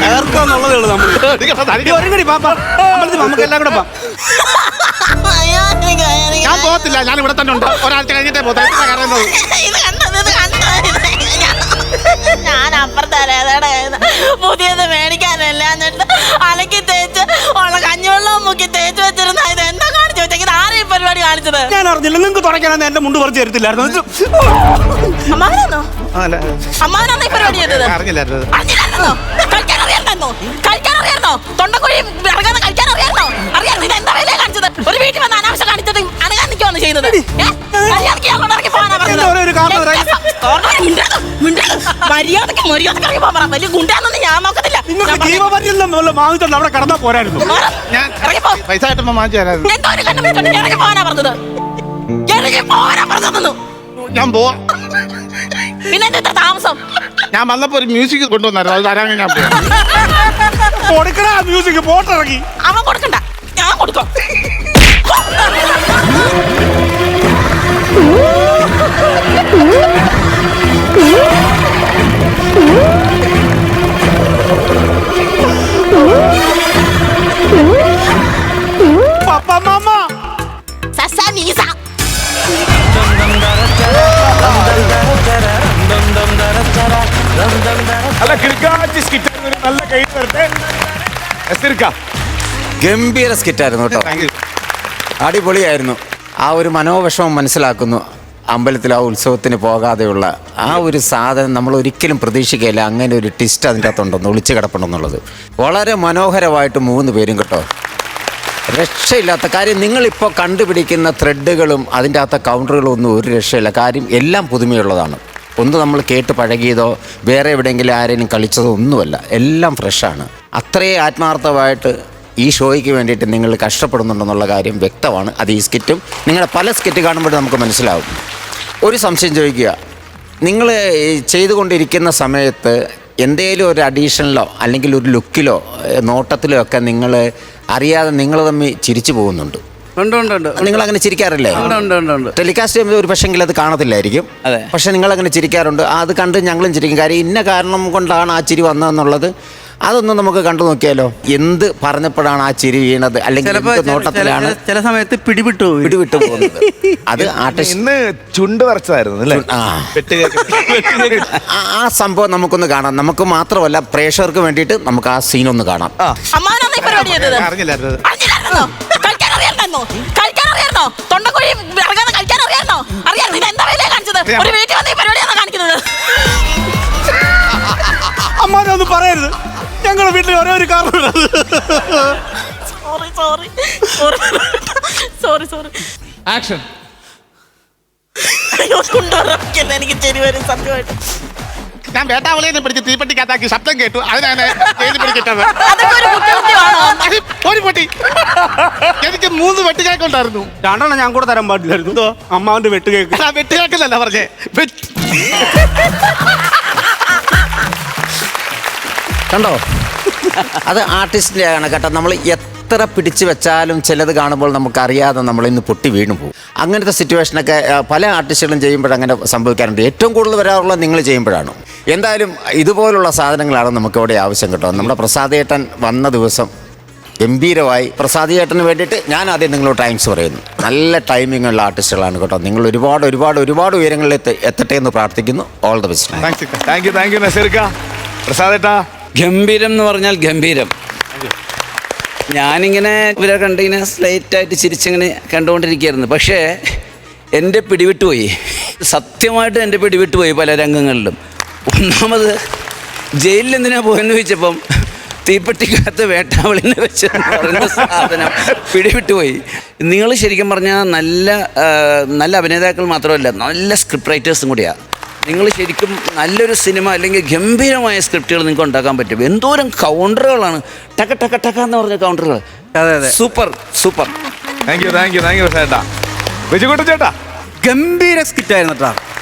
തകർക്കാന്നുള്ളതേ ഉള്ളൂ. നമ്മൾ ഒരുങ്ങടി പാപ്പാ, അമ്പലത്തിൽ നമുക്ക് എല്ലാം കൂടെ പോവാം. ഞാൻ പോകത്തില്ല. കുഴപ്പമില്ല, ഞാൻ ഇവിടെ തന്നെ ഉണ്ട്. ഒരാഴ്ച കഴിഞ്ഞിട്ടേ പോകാം. ഇത് ഞാൻ അപ്പുറത്തല്ലേ പുതിയത് മേടിക്കാനല്ല എന്നിട്ട് അലക്കി തേച്ച് ഉള്ള കഞ്ഞിവെള്ളം മുക്കി തേച്ച് വെച്ചിരുന്ന ഇത് എന്താ കാണിച്ചു വെച്ചെങ്കിൽ ആരെയും പരിപാടി കാണിച്ചത് ഞാൻ അറിഞ്ഞില്ല. നിങ്ങൾക്ക് തുടക്കാനെന്ന് എന്റെ മുണ്ട് പറിച്ച് തരത്തില്ലായിരുന്നു. അമ്മാവനാണോ അമ്മാവനാണോ ഈ പരിപാടി ചെയ്തത്? അറിഞ്ഞില്ലായിരുന്നു. അറിഞ്ഞില്ലായിരുന്നോ? കഴിക്കാൻ അറിയായിരുന്നോ? കഴിക്കാൻ അറിയായിരുന്നോ? തൊണ്ടക്കുഴി ഇറങ്ങാതെ കഴിക്കാൻ അറിയായിരുന്നോ? അറിയാം. ഇത് എന്താ വില കാണിച്ചത്? ഒരു വീട്ടിൽ വന്ന് അനാവശ്യം കാണിച്ചത് അനങ്ങാൻ നിൽക്കുവാണ് ചെയ്യുന്നത്. മര്യാദക്ക് പോകാനാ പറഞ്ഞത്. മര്യാദക്ക് ഇറങ്ങി പോകാൻ പറ. വലിയ ഗുണ്ടാന്നൊന്നും ഞാൻ നോക്കത്തില്ല. നിങ്ങൾക്ക് ജീവപര്യന്തം വാങ്ങിച്ചോണ്ട് അവിടെ കടന്നാ പോരായിരുന്നു. ഞാൻ പൈസ കിട്ടുമ്പോ മാറ്റി തരായിരുന്നു. എന്തോ ഒരു കണ്ണു വെച്ചിട്ട് ഇറങ്ങി പോകാനാ പറഞ്ഞത്. ഇറങ്ങി പോകാനാ പറഞ്ഞത്. ഞാൻ പോവാ. പിന്നെ എന്താ താമസം? ഞാൻ വന്നപ്പോ ഒരു മ്യൂസിക് കൊണ്ടുവന്നായിരുന്നു, അത് തരാൻ ഞാൻ പോവാ. കൊടുക്കണ മ്യൂസിക് പോട്ടിറങ്ങി. അവൻ കൊടുക്കണ്ട, ഞാൻ കൊടുക്കാം. പപ്പ മാമ സസനീസ. അല്ല കിടക്കാച്ചി സ്കിറ്റ് നല്ല കൈ വരട്ടെ. ഗംഭീര സ്കിറ്റായിരുന്നു കേട്ടോ. അടിപൊളിയായിരുന്നു. ആ ഒരു മനോവിഷമം മനസ്സിലാക്കുന്നു. അമ്പലത്തിൽ ആ ഉത്സവത്തിന് പോകാതെയുള്ള ആ ഒരു സാധനം നമ്മൾ ഒരിക്കലും പ്രതീക്ഷിക്കുകയില്ല. അങ്ങനെ ഒരു ട്വിസ്റ്റ് അതിൻ്റെ അകത്തുണ്ടെന്ന്, ഒളിച്ചു കിടപ്പുണ്ടെന്നുള്ളത്. വളരെ മനോഹരമായിട്ട് 3 പേരും കേട്ടോ. രക്ഷയില്ലാത്ത കാര്യം. നിങ്ങളിപ്പോൾ കണ്ടുപിടിക്കുന്ന ത്രെഡുകളും അതിൻ്റെ അകത്തെ കൗണ്ടറുകളും ഒന്നും ഒരു രക്ഷയില്ല. കാര്യം എല്ലാം പുതുമയുള്ളതാണ്. ഒന്ന് നമ്മൾ കേട്ട് പഴകിയതോ വേറെ എവിടെയെങ്കിലും ആരെങ്കിലും കളിച്ചതോ ഒന്നുമല്ല. എല്ലാം ഫ്രഷാണ്. അത്രയും ആത്മാർത്ഥമായിട്ട് ഈ ഷോയ്ക്ക് വേണ്ടിയിട്ട് നിങ്ങൾ കഷ്ടപ്പെടുന്നുണ്ടെന്നുള്ള കാര്യം വ്യക്തമാണ്. അത് ഈ സ്കിറ്റും നിങ്ങളുടെ പല സ്കിറ്റ് കാണുമ്പോഴും നമുക്ക് മനസ്സിലാവും. ഒരു സംശയം ചോദിക്കുക, നിങ്ങൾ ചെയ്തുകൊണ്ടിരിക്കുന്ന സമയത്ത് എന്തേലും ഒരു അഡീഷനിലോ അല്ലെങ്കിൽ ഒരു ലുക്കിലോ നോട്ടത്തിലോ ഒക്കെ നിങ്ങൾ അറിയാതെ നിങ്ങൾ തമ്മിൽ ചിരിച്ചു പോകുന്നുണ്ട്. നിങ്ങൾ അങ്ങനെ ചിരിക്കാറില്ലേ? ടെലികാസ്റ്റ് ചെയ്യുമ്പോൾ ഒരു പക്ഷെങ്കിൽ അത് കാണത്തില്ലായിരിക്കും. പക്ഷെ നിങ്ങൾ അങ്ങനെ ചിരിക്കാറുണ്ട്. അത് കണ്ട് ഞങ്ങളും ചിരിക്കും. കാര്യം ഇന്ന കാരണം കൊണ്ടാണ് ആ ചിരി വന്നതെന്നുള്ളത് അതൊന്നും നമുക്ക് കണ്ടു നോക്കിയാലോ. എന്ത് പറഞ്ഞപ്പോഴാണ് ആ ചിരി വീണത്, അല്ലെങ്കിൽ നോട്ടത്തിലാണ് ചില സമയത്ത് പിടിവിട്ടു പോകുന്നത്. അത് ഇന്ന് ചുണ്ട് വരച്ചതായിരുന്നു. ആ സംഭവം നമുക്കൊന്ന് കാണാം. നമുക്ക് മാത്രമല്ല പ്രേക്ഷകർക്ക് വേണ്ടിയിട്ട് നമുക്ക് ആ സീനൊന്ന് കാണാം. തൊണ്ടക്കുഴി ഇറങ്ങാതെ കഴിക്കാൻ അറിയാമോ? അറിയാം. ഇത് എന്താ വില കാണിച്ചത്? ഒരു വീട്ടിൽ വന്ന് ഈ പരിപാടിയാണ് കാണിക്കുന്നത്. അമ്മാനൊന്നും പറയരുത്. ഞങ്ങളുടെ വീട്ടിൽ ഒരേ ഒരു കാരണം. സോറി. ആക്ഷൻ. എനിക്ക് ശരി വരും സത്യമായിട്ട്. ഞാൻ വേട്ടാവളിയെ പിടിച്ച് തീപ്പെട്ടിക്കകത്താക്കി ശബ്ദം കേട്ടു. അതിനാണ് പിടിക്കിട്ടത്. ഒരു പൊട്ടി. എനിക്ക് 3 വെട്ടുകേക്കുണ്ടായിരുന്നു. 2 ഞാൻ കൂടെ തരാൻ പാടില്ലായിരുന്നു. അമ്മാവന്റെ വെട്ടുകേക്ക്. വെട്ടുകേക്കെന്നല്ല പറഞ്ഞേ. കണ്ടോ, അത് ആർട്ടിസ്റ്റിൻ്റെ ആണ് കേട്ടോ. നമ്മൾ എത്ര പിടിച്ചു വെച്ചാലും ചിലത് കാണുമ്പോൾ നമുക്കറിയാതെ നമ്മളിന്ന് പൊട്ടി വീണു പോകും. അങ്ങനത്തെ സിറ്റുവേഷനൊക്കെ പല ആർട്ടിസ്റ്റുകളും ചെയ്യുമ്പോഴങ്ങനെ സംഭവിക്കാറുണ്ട്. ഏറ്റവും കൂടുതൽ വരാറുള്ളത് നിങ്ങൾ ചെയ്യുമ്പോഴാണ്. എന്തായാലും ഇതുപോലുള്ള സാധനങ്ങളാണ് നമുക്കിവിടെ ആവശ്യം കേട്ടോ. നമ്മുടെ പ്രസാദേട്ടൻ വന്ന ദിവസം ഗംഭീരമായി. പ്രസാദേട്ടന് വേണ്ടിയിട്ട് ഞാൻ ആദ്യം നിങ്ങളോട് താങ്ക്സ് പറയുന്നു. നല്ല ടൈമിംഗ് ഉള്ള ആർട്ടിസ്റ്റുകളാണ് കേട്ടോ. നിങ്ങൾ ഒരുപാട് ഉയരങ്ങളിൽ എത്തട്ടെ എന്ന് പ്രാർത്ഥിക്കുന്നു. All the best. Thank you നസീർക്ക. പ്രസാദേട്ടാ, ഗംഭീരം എന്ന് പറഞ്ഞാൽ ഗംഭീരം. ഞാനിങ്ങനെ ഇവരെ കണ്ടിങ്ങനെ സ്ലൈറ്റായിട്ട് ചിരിച്ചിങ്ങനെ കണ്ടുകൊണ്ടിരിക്കുകയായിരുന്നു. പക്ഷേ എൻ്റെ പിടിവിട്ടുപോയി. സത്യമായിട്ട് എൻ്റെ പിടിവിട്ടുപോയി പല രംഗങ്ങളിലും. ഒന്നാമത് ജയിലിൽ എന്തിനാ പോയെന്ന് ചോദിച്ചപ്പം തീപ്പെട്ടിക്കകത്ത് വേട്ടാവളിനെ വെച്ച് പറയുന്ന സാധനം പിടിവിട്ടുപോയി. നിങ്ങൾ ശരിക്കും പറഞ്ഞാൽ നല്ല അഭിനേതാക്കൾ മാത്രമല്ല, നല്ല സ്ക്രിപ്റ്റ് റൈറ്റേഴ്സും കൂടിയാണ്. നിങ്ങൾ ശരിക്കും നല്ലൊരു സിനിമ അല്ലെങ്കിൽ ഗംഭീരമായ സ്ക്രിപ്റ്റുകൾ നിങ്ങൾക്ക് ഉണ്ടാക്കാൻ പറ്റും. എന്തോരം കൗണ്ടറുകളാണ്, ടക്ക എന്ന് പറഞ്ഞ കൗണ്ടറുകൾ. സൂപ്പർ. താങ്ക് യു ചേട്ടാ. വിജുകുട്ടൻ ചേട്ടാ, ഗംഭീര സ്കിറ്റായിരുന്നു കേട്ടോ.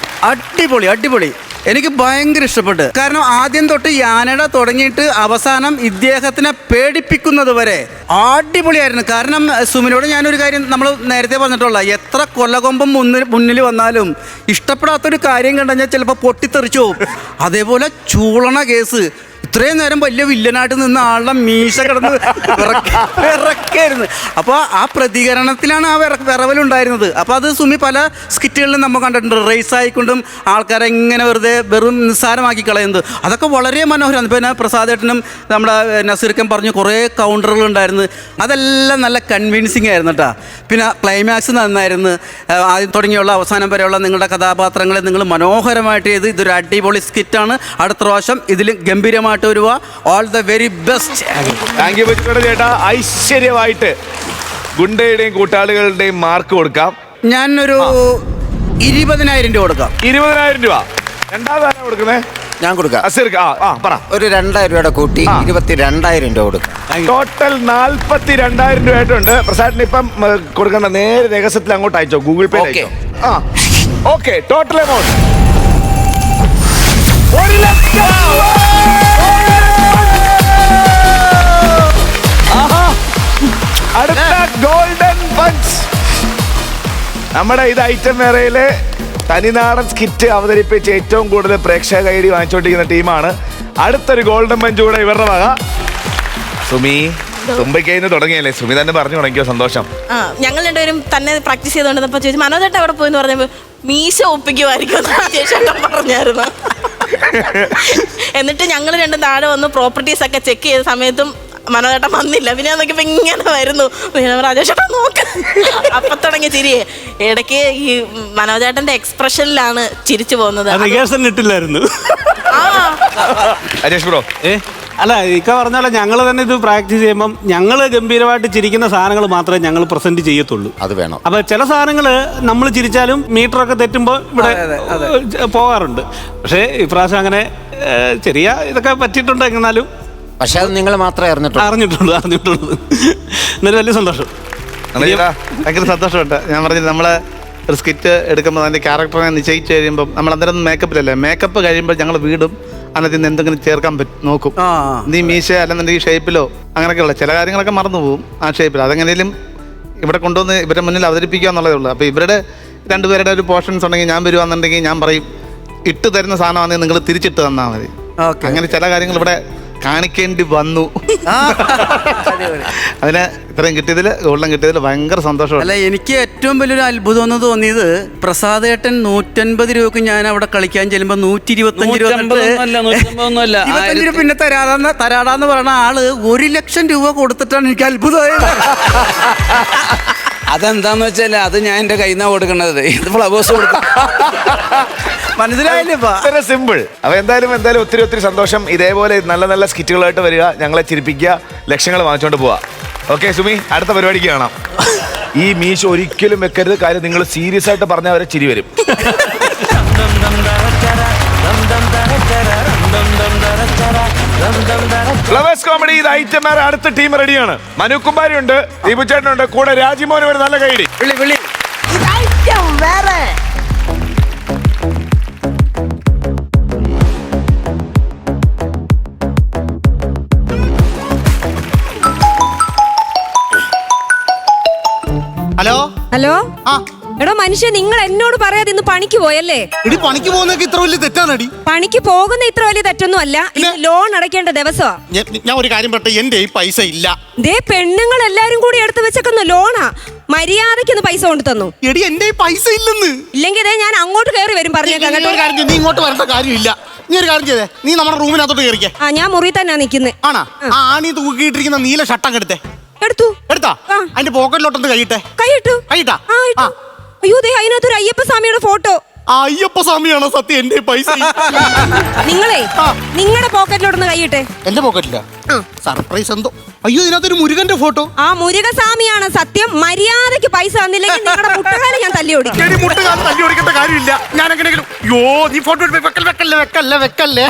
അടിപൊളി. എനിക്ക് ഭയങ്കര ഇഷ്ടപ്പെട്ടു. കാരണം ആദ്യം തൊട്ട് യാനട തുടങ്ങിയിട്ട് അവസാനം ഇദ്ദേഹത്തിനെ പേടിപ്പിക്കുന്നത് വരെ അടിപൊളിയായിരുന്നു. കാരണം സുമിനോട് ഞാനൊരു കാര്യം നമ്മൾ നേരത്തെ പറഞ്ഞിട്ടുള്ള, എത്ര കൊല്ലകൊമ്പം മുന്നിൽ വന്നാലും ഇഷ്ടപ്പെടാത്തൊരു കാര്യം കണ്ടുകഴിഞ്ഞാൽ ചിലപ്പോൾ പൊട്ടിത്തെറിച്ചു പോകും. അതേപോലെ ചൂളണ കേസ് ഇത്രയും നേരം വലിയ വില്ലനായിട്ട് നിന്ന ആളുടെ മീശ കിടന്ന് വിറക്കായിരുന്നു. അപ്പോൾ ആ പ്രതികരണത്തിലാണ് ആ വിറവലുണ്ടായിരുന്നത്. അപ്പോൾ അത് സുമി പല സ്കിറ്റുകളിലും നമ്മൾ കണ്ടിട്ടുണ്ട്. റേസ് ആയിക്കൊണ്ടും ആൾക്കാരെ ഇങ്ങനെ വെറും നിസ്സാരമാക്കി കളയുന്നത്, അതൊക്കെ വളരെ മനോഹരമാണ്. പിന്നെ പ്രസാദേട്ടനും നമ്മുടെ നസീർക്കൻ പറഞ്ഞു കുറേ കൗണ്ടറുകൾ ഉണ്ടായിരുന്നു, അതെല്ലാം നല്ല കൺവിൻസിങ് ആയിരുന്നു കേട്ടോ. പിന്നെ ക്ലൈമാക്സ് നന്നായിരുന്നു. ആദ്യം തുടങ്ങിയുള്ള അവസാനം വരെയുള്ള നിങ്ങളുടെ കഥാപാത്രങ്ങളെ നിങ്ങൾ മനോഹരമായിട്ട് ചെയ്ത് ഇതൊരു അടിപൊളി സ്കിറ്റാണ്. അടുത്ത പ്രാവശ്യം ഇതിൽ ഗംഭീരമായിട്ട് വരുക. All the very best. Thank U ചേട്ടാ. ഐശ്വര്യമായിട്ട് ഗുണ്ടയുടെയും കൂട്ടാളികളുടെയും മാർക്ക് കൊടുക്കാം. ഞാനൊരു 20,000 രൂപ കൊടുക്കാം. 20,000 രൂപ. രണ്ടാമതാണ് കൊടുക്കുന്നത്. ഞാൻ കൊടുക്കാം. പറ. ഒരു 2,000 രൂപയുടെ കൂട്ടി 22,000 രൂപ കൊടുക്കാം. ടോട്ടൽ 42,000 രൂപ ആയിട്ടുണ്ട്. പ്രസാദിന് ഇപ്പം കൊടുക്കേണ്ട നേരെ രഹസ്യത്തിൽ അങ്ങോട്ട് അയച്ചോ, ഗൂഗിൾ പേ അയച്ചോ. Okay, total amount 1,00,000. അടുത്ത ഗോൾഡൻ പഞ്ച്. നമ്മുടെ ഇത് ഐറ്റം വേറയിലെ തനിനാടൻ സ്കിറ്റ് അവതരിപ്പിച്ച് ഏറ്റവും കൂടുതൽ പ്രേക്ഷക ഐഡി വാങ്ങിച്ചുകൊണ്ടിരിക്കുന്ന ടീമാണ്. അടുത്തൊരു ഗോൾഡൻ പഞ്ച് കൂടെ ഇവരുടെ വക. സുമി, തുമ്പയ്ക്കയിന്ന് തുടങ്ങിയല്ലേ, സുമി തന്നെ പറഞ്ഞു തുടങ്ങിയോ? സന്തോഷം. ഞങ്ങൾ രണ്ടുപേരും തന്നെ പ്രാക്ടീസ് ചെയ്തുകൊണ്ടിരുന്നപ്പോ ചോദിച്ചു, മനോജേട്ടൻ എവിടെ പോയെന്ന് പറഞ്ഞപ്പോ മീശ ഒപ്പിക്കുമായിരിക്കും ചേട്ടൻ പറഞ്ഞായിരുന്നു. എന്നിട്ട് ഞങ്ങൾ രണ്ടും താഴെ വന്ന് പ്രോപ്പർട്ടീസ് ഒക്കെ ചെക്ക് ചെയ്ത സമയത്തും മനോജേട്ടൻ വന്നില്ല. പിന്നെ നോക്കിയപ്പോ ഇങ്ങനെ വരുന്നു, രാജേഷേട്ടൻ നോക്ക്. അപ്പൊ തുടങ്ങിയ ചിരിയെ ഇടയ്ക്ക് ഈ മനോജേട്ടന്റെ എക്സ്പ്രഷനിലാണ് ചിരിച്ചു പോകുന്നത്. ഇട്ടില്ലായിരുന്നു. ബ്രോ അല്ല, ഇക്ക പറഞ്ഞാൽ ഞങ്ങൾ തന്നെ ഇത് പ്രാക്ടീസ് ചെയ്യുമ്പം ഞങ്ങൾ ഗംഭീരമായിട്ട് ചിരിക്കുന്ന സാധനങ്ങൾ മാത്രമേ ഞങ്ങൾ പ്രസന്റ് ചെയ്യത്തുള്ളൂ. അത് വേണം. അപ്പൊ ചില സാധനങ്ങൾ നമ്മൾ ചിരിച്ചാലും മീറ്ററൊക്കെ തെറ്റുമ്പോൾ ഇവിടെ പോകാറുണ്ട്. പക്ഷേ ഇപ്രാവശ്യം അങ്ങനെ ചെറിയ ഇതൊക്കെ പറ്റിയിട്ടുണ്ട്. എന്നാലും പക്ഷെ അത് നിങ്ങൾ മാത്രമേ അറിഞ്ഞിട്ടുള്ളൂ. എന്നാലും വലിയ സന്തോഷം. ഭയങ്കര സന്തോഷമുണ്ട്. ഞാൻ പറഞ്ഞത് നമ്മളെ ഒരു സ്കിറ്റ് എടുക്കുമ്പോൾ അതിൻ്റെ ക്യാരക്ടറിനെ നിശ്ചയിച്ച് കഴിയുമ്പം നമ്മൾ അന്നേരം മേക്കപ്പിലല്ലേ, മേക്കപ്പ് കഴിയുമ്പോൾ ഞങ്ങൾ വീടും അതിനകത്ത് നിന്ന് എന്തെങ്കിലും ചേർക്കാൻ നോക്കും. നീ മീശ അല്ലെന്നുണ്ടെങ്കിൽ ഷേപ്പിലോ അങ്ങനെയൊക്കെയുള്ള ചില കാര്യങ്ങളൊക്കെ മറന്നു പോകും ആ ഷേപ്പിൽ. അതെങ്ങനെയും ഇവിടെ കൊണ്ടുവന്ന് ഇവരുടെ മുന്നിൽ അവതരിപ്പിക്കുക എന്നുള്ളതേ ഉള്ളൂ. അപ്പോൾ ഇവരുടെ രണ്ടുപേരുടെ ഒരു പോർഷൻസ് ഉണ്ടെങ്കിൽ ഞാൻ വരുവാന്നുണ്ടെങ്കിൽ ഞാൻ പറയും ഇട്ട് തരുന്ന സാധനമാണെങ്കിൽ നിങ്ങൾ തിരിച്ചിട്ട് തന്നാൽ മതി. അങ്ങനെ ചില കാര്യങ്ങൾ ഇവിടെ കാണിക്കേണ്ടി വന്നു. അതിന് ഇത്രയും കിട്ടിയതിൽ, ഗോൾഡൻ കിട്ടിയതിൽ ഭയങ്കര സന്തോഷം. അല്ല, എനിക്ക് ഏറ്റവും വലിയൊരു അത്ഭുതം എന്ന് തോന്നിയത് പ്രസാദേട്ടൻ 150 രൂപക്ക് ഞാൻ അവിടെ കളിക്കാൻ ചെല്ലുമ്പോൾ 125 രൂപ പിന്നെ തരാടാന്ന് പറഞ്ഞ ആള് 1,00,000 രൂപ കൊടുത്തിട്ടാണ് എനിക്ക് അത്ഭുതമായത്. അതെന്താന്ന് വെച്ചാൽ അത് ഞാൻ എൻ്റെ കയ്യിൽ നിന്നാണ് കൊടുക്കണത്. ഇത് ഫ്ലവേഴ്സ് കൊടുക്കും. മനസ്സിലായില്ലേ? സിമ്പിൾ. അപ്പൊ എന്തായാലും ഒത്തിരി സന്തോഷം. ഇതേപോലെ നല്ല നല്ല സ്കിറ്റുകളായിട്ട് വരിക, ഞങ്ങളെ ചിരിപ്പിക്കുക, ലക്ഷങ്ങൾ വാങ്ങിച്ചോണ്ട് പോവാ. ഓക്കെ സുമി, അടുത്ത പരിപാടിക്ക് കാണാം. ഈ മീശ ഒരിക്കലും വെക്കരുത്. കാര്യം നിങ്ങൾ സീരിയസ് ആയിട്ട് പറഞ്ഞാൽ അവരെ ചിരി വരും. ഫ്ലവേഴ്സ് കോമഡി ഇത് ഐറ്റം വേറെ. അടുത്ത ടീം റെഡിയാണ്. മനു കുമാരി ഉണ്ട്, ദീപു ചേട്ടനുണ്ട്, കൂടെ രാജിമോൻ. ഒരു നല്ല കൈഡി. ഹലോ. എടോ മനുഷ്യ, നിങ്ങൾ എന്നോട് പറയാതെ ഇന്ന് പണിക്ക് പോയല്ലേ? പണിക്ക് പോകുന്നതൊക്കെ ഇത്ര വലിയ തെറ്റാണടി. പണിക്ക് പോകുന്ന ഇത്ര വലിയ തെറ്റൊന്നും അല്ല. ലോൺ അടയ്ക്കേണ്ട ദിവസമാ. ഞാൻ ഒരു കാര്യം പറട്ടെ, എന്റെ പൈസ ഇല്ല. ദേ പെണ്ണുങ്ങൾ എല്ലാരും കൂടി എടുത്തു വെച്ചേക്കുന്ന ലോണാ. മര്യാദയ്ക്കൊന്ന് പൈസ കൊണ്ട് തന്നു. എടി എന്റെ പൈസ ഇല്ലെന്ന്. ഇല്ലെങ്കിൽ ഞാൻ അങ്ങോട്ട് കയറി വരും. പറഞ്ഞേക്കാം. നീ ഇങ്ങോട്ട് വരേണ്ട കാര്യമില്ല. നീ ഒരു കാര്യം ചെയ്തേ, നീ നമ്മുടെ റൂമിനകത്തോട്ട് കയറിക്കേ. ഞാൻ മുറി തന്നെ നിൽക്കുന്നത്. ആണാ? ആണി തൂക്കിയിട്ടിരിക്കുന്ന നീല ഷട്ടം എടുത്തേ. എടുത്താ? അതിന്റെ പോക്കറ്റിലോട്ടൊന്ന് കൈയിട്ടാ? അയ്യോ, ദേ അതിനകത്തൊരു അയ്യപ്പ സ്വാമിയുടെ ഫോട്ടോ. അയ്യപ്പ സ്വാമിയാണോ സത്യം? എന്റെ പൈസ നിങ്ങളെ നിങ്ങളുടെ പോക്കറ്റിലോട്ടൊന്ന് കൈയിട്ടെ. എന്റെ പോക്കറ്റില്ല. സർപ്രൈസ് എന്തോ. അയ്യോ, ഇതിനകത്തൊരു മുരുകന്റെ ഫോട്ടോ. ആ മുരുകസ്വാമിയാണ് സത്യം. മര്യാദയ്ക്ക് പൈസ തന്നില്ലെങ്കിൽ നിങ്ങളുടെ മുട്ടുകാലം ഞാൻ തല്ലി ഓടിക്കും. മുട്ടുകാലം തല്ലി ഓടിക്കേണ്ട കാര്യമില്ല. ഞാൻ എങ്ങനെയെങ്കിലും. യോ, നീ ഫോട്ടോ വെക്കല്ലേ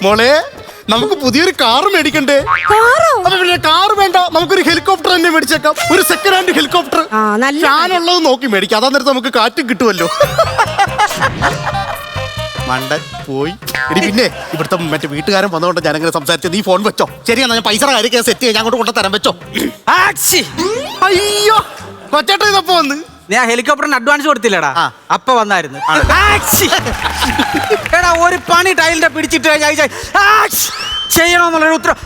മോളെ. നമുക്ക് പുതിയൊരു കാറ് മേടിക്കണ്ടേ? കാറ് വേണ്ട, നമുക്കൊരു ഹെലികോപ്റ്റർ തന്നെ മേടിച്ചേക്കാം. ഒരു സെക്കൻഡ് ഹാൻഡ് ഹെലികോപ്റ്റർ. ഞാനുള്ളത് നോക്കി മേടിക്കാം. അതാ നേരത്തെ നമുക്ക് കാറ്റും കിട്ടുമല്ലോ. മണ്ടൻ പോയി. എടി പിന്നെ ഇവിടുത്തെ മറ്റേ വീട്ടുകാരൻ വന്നുകൊണ്ട് ഞാനങ്ങനെ സംസാരിച്ചു. നീ ഫോൺ വെച്ചോ. ശരിയാ, ഞാൻ പൈസ കാര്യം സെറ്റ് ചെയ്യാൻ അങ്ങോട്ട് കൊണ്ടുതരാൻ വെച്ചോ. അയ്യോ, കൊച്ചേട്ടൻ ഇതപ്പോ വന്ന്. ഞാൻ ഹെലികോപ്റ്ററിന് അഡ്വാൻസ് കൊടുത്തില്ലടാ. അപ്പൊ വന്നായിരുന്നു. എടാ, ഒരു പണി ടൈലിന്റെ പിടിച്ചിട്ട് ചെയ്യണമെന്നുള്ളൊരു ഉത്തരം.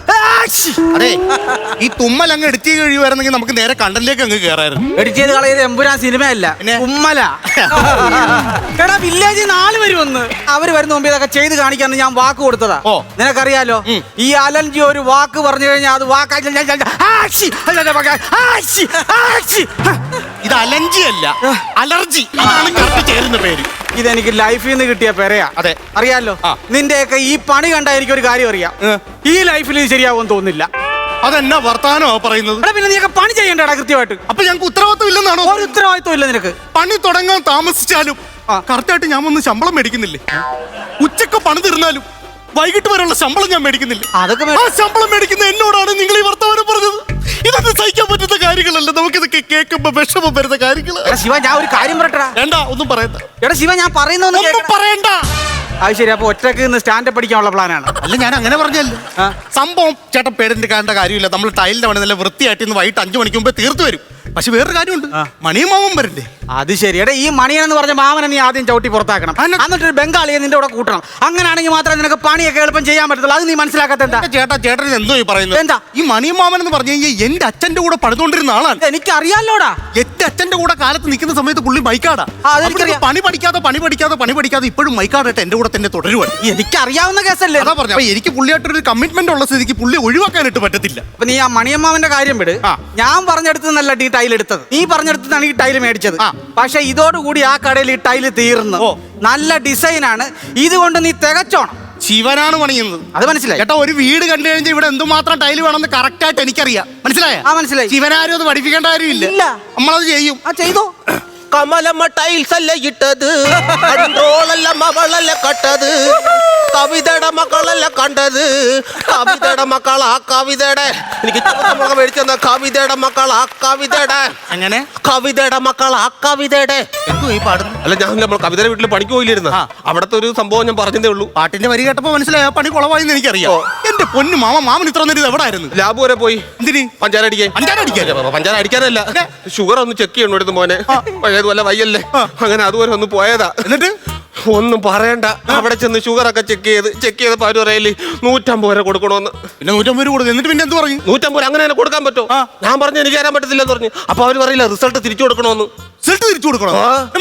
അതെ, ഈ തുമ്മൽ അങ്ങ് എഡിറ്റ് കഴിയുമായിരുന്നെങ്കിൽ നമുക്ക് നേരെ കണ്ടന്റിലേക്ക് അങ്ങ് കയറായിരുന്നു. എഡിറ്റ് ചെയ്ത് കളയത് എമ്പുരാൻ സിനിമയല്ല, ഉമ്മല. എടാ വില്ലേജിൽ 4 പേര് വന്ന് അവര് വരുന്ന മുമ്പ് ഇതൊക്കെ ചെയ്ത് കാണിക്കാന്ന് ഞാൻ വാക്ക് കൊടുത്തതാ. നിനക്കറിയാലോ, ഈ അലൻജി ഒരു വാക്ക് പറഞ്ഞു കഴിഞ്ഞാൽ അത് വാക്കായി. ഇത് അലർജി അല്ല, അലർജി. അതാണ് കറക്റ്റ് ചേരുന്ന പേര്. ഇതെനിക്ക് ലൈഫിൽ നിന്ന് കിട്ടിയ പെരയാ. അതെ, അറിയാലോ. നിന്റെയൊക്കെ ഈ പണി കണ്ടാ എനിക്കൊരു കാര്യം അറിയാം, ഈ ലൈഫിൽ ഇത് ശരിയാവുമെന്ന് തോന്നുന്നില്ല. അതെന്നാ വർത്താനോ പറയുന്നത്? പിന്നെ നീയൊക്കെ പണി ചെയ്യണ്ടടാ കൃത്യമായിട്ട്. അപ്പൊ ഞങ്ങൾക്ക് ഉത്തരവാദിത്വം ഇല്ലെന്നാണോ? ഒരു ഉത്തരവാദിത്വം ഇല്ല നിനക്ക്. പണി തുടങ്ങാൻ താമസിച്ചാലും കറക്റ്റായിട്ട് ഞാൻ ഒന്ന് ശമ്പളം മേടിക്കുന്നില്ലേ? ഉച്ചക്ക് പണി തീർന്നാലും വൈകിട്ട് വരെയുള്ള ശമ്പളം ഞാൻ മേടിക്കുന്നില്ല. അതൊക്കെ ആ ശമ്പളം മേടിക്കുന്ന എന്നോടാണ് നിങ്ങൾ ഈ വർത്തമാനം പറഞ്ഞത്. ഇതൊന്നും സഹിക്കാൻ പറ്റുന്ന കാര്യങ്ങളല്ല. നമുക്കിതൊക്കെ കേൾക്കുമ്പോ വിഷമം വരുന്ന കാര്യങ്ങൾ. ശിവ, ഞാൻ ഒരു കാര്യം പറയട്ടാ. വേണ്ട, ഒന്നും പറയണ്ട. എടാ ശിവ, ഞാൻ പറയുന്നൊന്നും പറയണ്ട. അത് ശരി. അപ്പൊ ഒറ്റക്ക് നിന്ന് സ്റ്റാൻഡപ്പ് പഠിക്കാനുള്ള പ്ലാനാണ്? അല്ല, ഞാൻ അങ്ങനെ പറഞ്ഞല്ലോ. സംഭവം ചേട്ടൻ പേടിന്റെ കാണേണ്ട കാര്യമില്ല. നമ്മൾ ടൈലിന്റെ പണി നല്ല വൃത്തിയായിട്ട് ഇന്ന് വൈകിട്ട് 5 മണിക്ക് മുമ്പ് തീർത്തു വരും. പക്ഷെ വേറൊരു കാര്യമുണ്ട്, മണിയും മാവും വരണ്ടേ? അത് ശരി. എടാ, ഈ മണിയൻ എന്ന് പറഞ്ഞ മാമനെ നീ ആദ്യം ചവിട്ടി പുറത്താക്കണം, എന്നിട്ട് ബംഗാളിയെ നിന്റെ കൂടെ കൂട്ടണം. അങ്ങനെയാണെങ്കിൽ മാത്രമേ നിനക്ക് പണിയൊക്കെ എളുപ്പം ചെയ്യാൻ പറ്റത്തുള്ളൂ. അത് നീ മനസ്സിലാക്കാത്ത എന്താ? ചേട്ടൻ എന്തോ ഈ പറയുന്നത്? എന്താ ഈ മണിയും മാമൻ എന്ന് പറഞ്ഞു കഴിഞ്ഞാൽ എന്റെ അച്ഛന്റെ കൂടെ പണിതുകൊണ്ടിരുന്ന ആളാണ്. എനിക്ക് അറിയാലോടാ. എന്റെ അച്ഛന്റെ കൂടെ കാലത്ത് നിൽക്കുന്ന സമയത്ത് പുള്ളി മൈക്കാടാ. പണി പഠിക്കാതെ ഇപ്പോഴും മൈക്കാടായിട്ട് എന്റെ കൂടെ തന്നെ തുടരുവാണ്. എനിക്ക് അറിയാവുന്ന കേസല്ലേ? അതാ പറഞ്ഞു. അപ്പൊ എനിക്ക് പുള്ളിയായിട്ടൊരു കമ്മിറ്റ്മെന്റ് ഉള്ള സ്ഥിതിക്ക് പുള്ളി ഒഴിവാക്കാനായിട്ട് പറ്റത്തില്ല. അപ്പൊ നീ ആ മണിയമ്മാവന്റെ കാര്യം വിട്. ഞാൻ പറഞ്ഞെടുത്ത് നല്ല ഈ ടൈൽ എടുത്തത്, നീ പറഞ്ഞെടുത്താണ് ഈ ടൈല് മേടിച്ചത്. പക്ഷെ ഇതോടുകൂടി ആ കടയിൽ ഈ ടൈല് തീർന്നു. നല്ല ഡിസൈനാണ്, ഇതുകൊണ്ട് നീ തികച്ചോണം. ശിവനാണ് പണിയുന്നത്, അത് മനസ്സിലായി. ചേട്ടാ, ഒരു വീട് കണ്ടു കഴിഞ്ഞാൽ ഇവിടെ എന്തുമാത്രം ടൈല് വേണമെന്ന് കറക്റ്റ് ആയിട്ട് എനിക്കറിയാം. മനസ്സിലായോ? മനസ്സിലായി. ശിവനാരും അത് പഠിപ്പിക്കേണ്ട കാര്യമില്ല. നമ്മളത് ചെയ്യും. ചെയ്തോ. കമലമ്മ ടൈൽസ് അല്ല ഇട്ടത്, കൺട്രോളല്ല മകളല്ല കട്ടത്, കവിതയുടെ മക്കളല്ല കണ്ടത്. കവിതയുടെ മക്കളാ കവിതയുടെ, എനിക്ക് മേടിച്ചെന്ന കവിതയുടെ മക്കളാ കവിതയുടെ. അങ്ങനെ കവിതയുടെ മക്കളാ കവിതയുടെ. അല്ല, ഞാൻ നമ്മൾ കവിതയുടെ വീട്ടിൽ പണിക്ക് പോയില്ലായിരുന്ന അവിടത്തെ ഒരു സംഭവം ഞാൻ പറഞ്ഞതേ ഉള്ളൂ. പാട്ടിന്റെ വരി കേട്ടപ്പോ മനസ്സിലായോ പണി കുളവായെന്ന് എനിക്കറിയാം. എന്റെ പൊന്നു മാമൻ ഇത്ര നേരം എവിടെ ആയിരുന്നു? ലാബ് വരെ പോയി. എന്തിന്? പഞ്ചാര അടിക്കാനല്ല, ഷുഗർ ഒന്ന് ചെക്ക് ചെയ്യണമായിരുന്നു മോനെ. പഴയതുപോലെ വയ്യല്ലേ, അങ്ങനെ അതുവരെ ഒന്ന് പോയതാ. എന്നിട്ട് ഒന്നും പറയണ്ട, അവിടെ ചെന്ന് ഷുഗർ ഒക്കെ ചെക്ക് ചെയ്തപ്പോ അവര് പറയല് 150 രൂപ കൊടുക്കണോന്ന്. പിന്നെ 150 കൊടുക്കും. എന്നിട്ട് പിന്നെ എന്ത് പറഞ്ഞു? 150 അങ്ങനെ തന്നെ കൊടുക്കാൻ പറ്റുമോ? ഞാൻ പറഞ്ഞു എനിക്ക് തരാൻ പറ്റത്തില്ലെന്ന് പറഞ്ഞു. അപ്പൊ അവര് പറയില്ല റിസൾട്ട് തിരിച്ചു കൊടുക്കണോന്ന്. റിസൾട്ട് തിരിച്ചു കൊടുക്കണോ?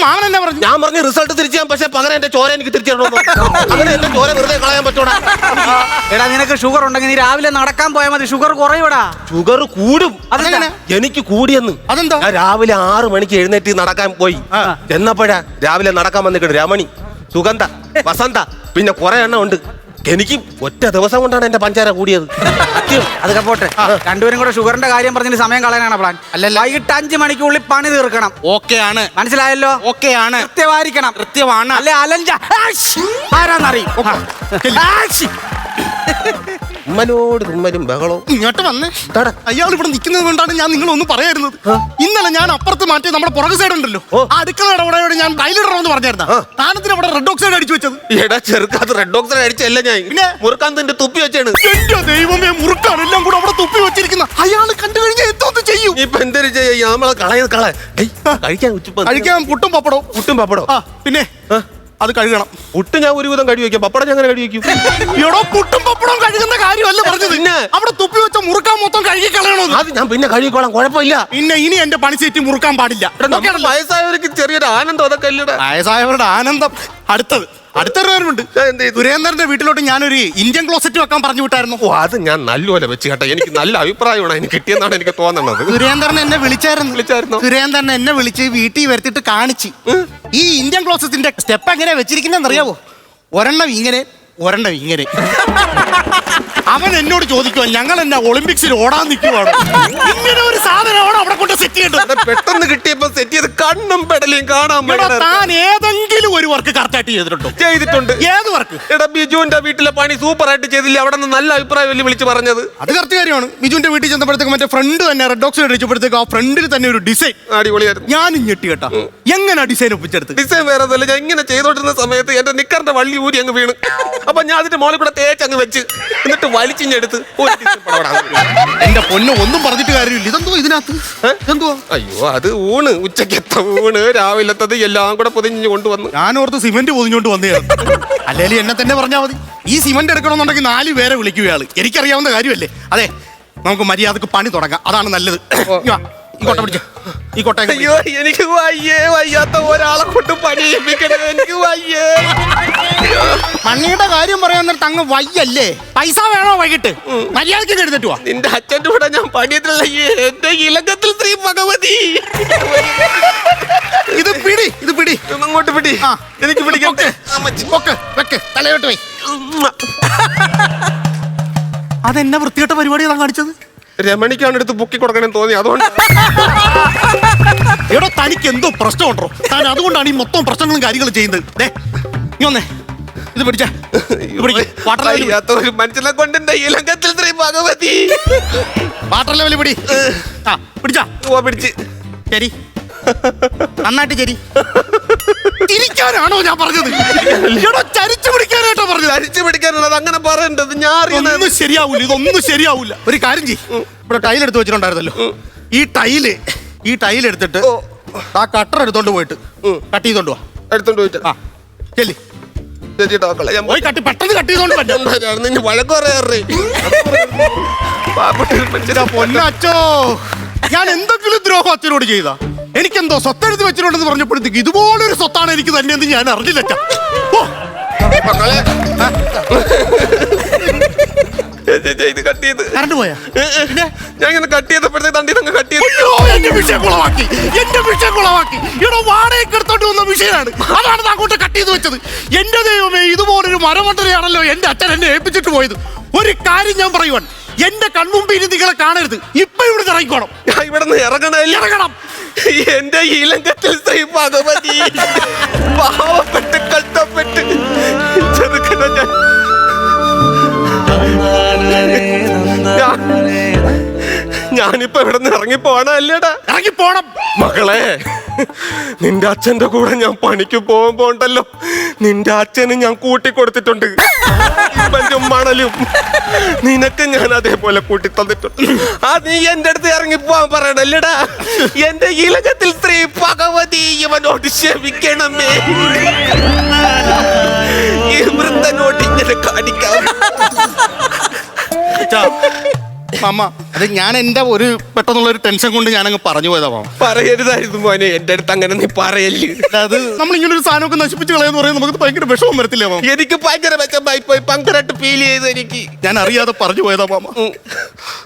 മാമൻ എന്നാ പറഞ്ഞു? ഞാൻ പറഞ്ഞു റിസൾട്ട് തിരിച്ചു ചെയ്യാൻ, പക്ഷെ പകരം എന്റെ ചോര എനിക്ക് തിരിച്ചു തരണോ. അങ്ങനെ എന്റെ ചോര വെറുതെ കളയാൻ പറ്റൂടാ. എടാ, നിനക്ക് ഷുഗർ ഉണ്ടെങ്കിൽ നീ രാവിലെ നടക്കാൻ പോയാൽ മതി, ഷുഗർ കുറയൂടാ. ഷുഗർ കൂടും. അതെങ്ങനെ? എനിക്ക് കൂടിയെന്ന്. അതെന്താ? ഞാൻ രാവിലെ 6 മണിക്ക് എഴുന്നേറ്റ് നടക്കാൻ പോയി. എന്നപ്പോഴാ രാവിലെ നടക്കാൻ വന്നിട്ട് രമണി, സുഗന്ധ, വസന്ത, പിന്നെ കുറെ എണ്ണം ഉണ്ട്. എനിക്ക് ഒറ്റ ദിവസം കൊണ്ടാണ് എന്റെ പഞ്ചാര കൂടിയത്. അതൊക്കെ പോട്ടെ, രണ്ടുപേരും കൂടെ ഷുഗറിന്റെ കാര്യം പറഞ്ഞിട്ട് സമയം കളയാനാണ് പ്ലാൻ. അല്ലല്ല, വൈകിട്ട് 5 മണിക്കുള്ളിൽ പണി തീർക്കണം. ഓക്കെ ആണ്, മനസ്സിലായല്ലോ? ഓക്കെ ആണ്, കൃത്യമായിരിക്കണം. കൃത്യമാണ്. അല്ലെ അലഞ്ച ആരാന്നറിയും. ഉമ്മനോട് തുമ്മലും ബഹളവും. ഇങ്ങോട്ട് വന്നേ. അയാൾ ഇവിടെ നിൽക്കുന്നത് കൊണ്ടാണ് ഞാൻ നിങ്ങളൊന്നും പറയായിരുന്നത്. ഇന്നലെ ഞാൻ അപ്പുറത്ത് മാറ്റി നമ്മുടെ പുറകു സൈഡ് ഉണ്ടല്ലോ, ആ അടുക്കളയുടെ അവിടെ ഞാൻ ടൈലിടണമെന്ന് പറഞ്ഞായിരുന്നു. താനത്തിന് അവിടെ റെഡ് ഓക്സൈഡ് അടിച്ചു വെച്ചത്. എടാ ചെറുക്കാത്ത റെഡ് ഓക്സൈഡ് അടിച്ചല്ല ഞാൻ, പിന്നെ മുറുക്കാന്തിന്റെ തുപ്പി വെച്ചാണ്. എന്റെ ദൈവമേ, മുറുക്കാണ് എല്ലാം കൂടെ അവിടെ തുപ്പി വെച്ചിരിക്കുന്ന. അയാൾ കണ്ടു കഴിഞ്ഞാൽ എന്തോന്ന് ചെയ്യും? ഇപ്പൊ എന്തൊരു ചെയ്യാ? നമ്മളെ കഴിക്കാൻ പുട്ടും പപ്പടോ. പിന്നെ അത് കഴുകണം. പുട്ട് ഞാൻ ഒരുവിധം കഴുകി വെക്കാം, പപ്പടം ഞാൻ അങ്ങനെ കഴുകി വെക്കും. എടോ, പുട്ടും പപ്പടവും കഴുകുന്ന കാര്യമല്ല പറഞ്ഞത്. പിന്നെ അവിടെ തുപ്പി വെച്ച മുറുക്കാൻ മൊത്തം കഴുകി കളയണോ? അത് ഞാൻ പിന്നെ കഴുകിക്കോളാം, കുഴപ്പമില്ല. പിന്നെ ഇനി എന്റെ പണി സീറ്റ് മുറുക്കാൻ പാടില്ല. വയസ്സായവർക്ക് ചെറിയൊരു ആനന്ദം അതൊക്കെ അല്ലടാ. വയസ്സായവരുടെ ആനന്ദം. അടുത്തൊരു കാര്യമുണ്ട്. സുരേന്ദ്രന്റെ വീട്ടിലോട്ട് ഞാനൊരു ഇന്ത്യൻ ക്ലോസറ്റ് വെക്കാൻ പറഞ്ഞു വിട്ടായിരുന്നു. ഓ, അത് ഞാൻ നല്ലപോലെ വെച്ച് കേട്ടോ. എനിക്ക് നല്ല അഭിപ്രായമാണ് അതിന് കിട്ടിയെന്നാണ് എനിക്ക് തോന്നുന്നത്. സുരേന്ദ്രൻ എന്നെ വിളിച്ചായിരുന്നു. സുരേന്ദ്രൻ എന്നെ വിളിച്ച് വീട്ടിൽ വരുത്തിട്ട് കാണിച്ച് ഈ ഇന്ത്യൻ ക്ലോസറ്റിന്റെ സ്റ്റെപ്പ് എങ്ങനെ വെച്ചിരിക്കുന്നതെന്ന് അറിയാവോ? ഒരെണ്ണം ഇങ്ങനെ, ഒരെണ്ണം ഇങ്ങനെ. അവൻ എന്നോട് ചോദിക്കുവാ, ഞങ്ങൾ എന്നാ ഒളിമ്പിക്സിൽ ഓടാൻ നിൽക്കുവാണ്, ഇങ്ങനെ ഒരു സാധനമാണ് അവിടെ കൊണ്ട് സെറ്റ് ചെയ്യേണ്ടത്. പെട്ടെന്ന് കിട്ടിയപ്പോ സെറ്റ് ചെയ്ത് കണ്ണും പെടലും കാണാൻ. താൻ ഏതെങ്കിലും ഒരു വർക്ക് കറക്റ്റായിട്ട് ചെയ്തിട്ടുണ്ടോ? ചെയ്തിട്ടുണ്ട്. ഏത് വർക്ക്? എടാ, ബിജുവിന്റെ വീട്ടിലെ പണി സൂപ്പർ ആയിട്ട് ചെയ്തില്ല, അവിടെ നിന്ന് നല്ല അഭിപ്രായം വിളിച്ച് പറഞ്ഞത്. അത് കറക്റ്റ് കാര്യമാണ്. ബിജുവിന്റെ വീട്ടിൽ ചെന്നപ്പോഴത്തേക്ക് മറ്റേ ഫ്രണ്ട് തന്നെ റെഡ് ഓക്സൈഡ് അടിച്ചപ്പോഴത്തേക്ക് ആ ഫ്രണ്ടിൽ തന്നെ ഒരു ഡിസൈൻ അടിപൊളിയായിരുന്നു. ഞാനും ഞെട്ടി കേട്ടാ. എങ്ങനെ ഡിസൈൻ ഒപ്പിച്ചെടുത്ത്? ഡിസൈൻ വേറെ ഒന്നുമില്ല, ഞാൻ ഇങ്ങനെ ചെയ്തോണ്ടിരുന്ന സമയത്ത് എന്റെ നിക്കറിന്റെ വള്ളി ഊരി അങ്ങ് വീണ്. അപ്പൊ ഞാൻ അതിന്റെ മോളിൽ കൂടെ തേച്ച് അങ്ങ് വെച്ച്, എന്നിട്ട് വലിച്ചിഞ്ഞെടുത്ത് ഒരു decent പടം ഇടാൻ പറ്റും. എന്റെ പൊന്നു ഒന്നും പറഞ്ഞിട്ട് കാര്യമില്ല. ഇതെന്തോ ഇതിനകത്ത് ഇതെന്തോ? അയ്യോ അത് ഊണ്, ഉച്ചക്കത്തെ ഊണ്, രാവിലത്തത് എല്ലാം കൂടെ പൊതിഞ്ഞ് കൊണ്ടുവന്നു. ഞാനോർത്ത് സിമന്റ് പൊതിഞ്ഞോണ്ട് വന്നതാണ്. അല്ലെങ്കിൽ എന്നെ തന്നെ പറഞ്ഞാൽ മതി. ഈ സിമന്റ് എടുക്കണമെന്നുണ്ടെങ്കിൽ 4 പേരെ വിളിക്കുകയാള്. എനിക്കറിയാവുന്ന കാര്യമല്ലേ. അതെ, നമുക്ക് മര്യാദക്ക് പണി തുടങ്ങാം, അതാണ് നല്ലത്. ഇങ്ങ് വാ, ഈ കൊട്ട പിടിച്ച ഈ കൊട്ട. അയ്യോ എനിക്ക് വയ്യേ, വയ്യാത്ത ഒരാളെ കൊണ്ട് പണിയിപ്പിക്കണത് എനിക്ക് വയ്യേ. മണ്ണിയുടെ കാര്യം പറയാൻ നേരത്ത് അങ്ങ് വയ്യല്ലേ? പൈസ വേണോ വൈകിട്ട്? മര്യാദക്ക് എടുത്തിട്ട് വാ. നിന്റെ അച്ഛൻ്റെ കൂടെ ഞാൻ പണിയത്തില്ല. എന്റെ ഇലക്കത്തിൽ ശ്രീ ഭഗവതി. ഇത് പിടി, ഇത് പിടി, അങ്ങോട്ട് പിടി. എനിക്ക് പിടിക്കട്ടെ. വെക്ക്, തലയോട്ട് പോയി. അതെന്നാ വൃത്തികെട്ട പരിപാടികളാണ് കാണിച്ചത്? രമണിക്കാണ് എടുത്ത് പൊക്കി കൊടുക്കണമെന്ന് തോന്നി, അതുകൊണ്ട്. എടോ തനിക്ക് എന്തോ പ്രശ്നമുണ്ടോ? താൻ അതുകൊണ്ടാണ് ഈ മൊത്തം പ്രശ്നങ്ങളും കാര്യങ്ങളും ചെയ്യുന്നത്. ഇങ്ങൊന്നേ ഇത് പിടിച്ച ഒരു മനുഷ്യനെ കൊണ്ട് എന്റെ ഇലക്കത്തിൽ ശ്രീ ഭഗവതി. വാട്ടർ ലെവൽ പിടി. പിടിച്ചാ പിടിച്ച്. ശരി, നന്നായിട്ട് ശരി. തിരിക്കാനാണോ ഞാൻ പറഞ്ഞത്? ചരിച്ചു പിടിക്കാനായിട്ടോ പറഞ്ഞത്? അരിച്ചു പിടിക്കാനുള്ളത് അങ്ങനെ പറയേണ്ടത് ഞാൻ ഇതൊന്നും ശരിയാവൂല, ഇതൊന്നും ശരിയാവൂല. ഒരു കാര്യം ചെയ്യ്, ഇവിടെ ടൈൽ എടുത്ത് വെച്ചിട്ടുണ്ടായിരുന്നല്ലോ, ഈ ടൈൽ എടുത്തിട്ട് ആ കട്ടർ എടുത്തോണ്ട് പോയിട്ട് കട്ട് ചെയ്തോണ്ട് വാ. എടുത്തോണ്ട് പോയിട്ട് ചെല്ലി പോയി കട്ടി, പെട്ടെന്ന് കട്ട് ചെയ്തോണ്ട് പറ്റും. പൊന്നച്ചോ, ഞാൻ എന്തെങ്കിലും ദ്രോഹം അച്ഛനോട് ചെയ്താ? എനിക്കെന്തോ സ്വത്തെടുത്ത് വെച്ചിട്ടുണ്ടെന്ന് പറഞ്ഞപ്പോഴത്തേക്ക് ഇതുപോലൊരു സ്വത്താണ് എനിക്ക് തന്നെ എന്ന് ഞാൻ അറിഞ്ഞില്ല. ഇത് കട്ട് ചെയ്ത് കറണ്ട് പോയാ? ഞാൻ ഇങ്ങനെ കട്ട് ചെയ്തപ്പോഴത്തേക്ക് തണ്ടി അങ്ങ് കട്ട് ചെയ്തു. എന്റെ വിഷയം കുളവാക്കി. ഇവിടെ വാടകയ്ക്ക് എടുത്തോണ്ട് വന്ന വിഷയമാണ്, അതാണ് അങ്ങോട്ട് കട്ട് ചെയ്ത് വെച്ചത്. എന്റെ ദൈവമേ, ഇതുപോലൊരു മരമണ്ടരയാണല്ലോ എന്റെ അച്ഛൻ എന്നെ ഏൽപ്പിച്ചിട്ട് പോയത്. ഒരു കാര്യം ഞാൻ പറയുവാണ്, എന്റെ കൺമുമ്പിൽ നിങ്ങളെ കാണരുത്. ഇപ്പൊ ഇവിടെ ഇറങ്ങിക്കോണം. ഇവിടെ ഇറങ്ങണം. എന്റെ ഇലങ്കത്തിൽ ശ്രീ ഭഗവതി പാവപ്പെട്ട് കഷ്ടപ്പെട്ട് ചെറുക്കണ ഞാനിപ്പോ ഇവിടെ നിന്ന് ഇറങ്ങിപ്പോണം. അല്ലേടാ, ഇറങ്ങിപ്പോണം. മകളെ, നിന്റെ അച്ഛന്റെ കൂടെ ഞാൻ പണിക്ക് പോകുമ്പോ ഉണ്ടല്ലോ, നിന്റെ അച്ഛന് ഞാൻ കൂട്ടിക്കൊടുത്തിട്ടുണ്ട്. മണലും നിനക്ക് ഞാൻ അതേപോലെ കൂട്ടി തന്നിട്ടുണ്ട്. ആ നീ എന്റെ അടുത്ത് ഇറങ്ങിപ്പോവാൻ പറയണല്ലേടാ. എന്റെ ഇലകത്തിൽ ശ്രീ ഭഗവതി ഇവനോട് ക്ഷമിക്കണമേ. ഈ വൃദ്ധനോട് ഇങ്ങനെ കാണിക്കാം. അമ്മ, അത് ഞാൻ എന്റെ ഒരു പെട്ടെന്നുള്ള ഒരു ടെൻഷൻ കൊണ്ട് ഞാനങ്ങ് പറഞ്ഞു പോയതാ. പറയരുതായിരുന്നു മോനെ, എന്റെ അടുത്ത് അങ്ങനെ നീ പറയല്ലേ. അത് നമ്മൾ ഇങ്ങനെ ഒരു സാധനമൊക്കെ നശിപ്പിച്ച് കളയെന്ന് പറയുന്നത് നമുക്ക് ഭയങ്കര വിഷമം വരത്തില്ല മാമ? എനിക്ക് ഭയങ്കര വിഷമായി പോയി, ഭയങ്കരമായിട്ട് ഫീൽ ചെയ്ത് എനിക്ക്. ഞാൻ അറിയാതെ പറഞ്ഞു പോയതാ മാമ.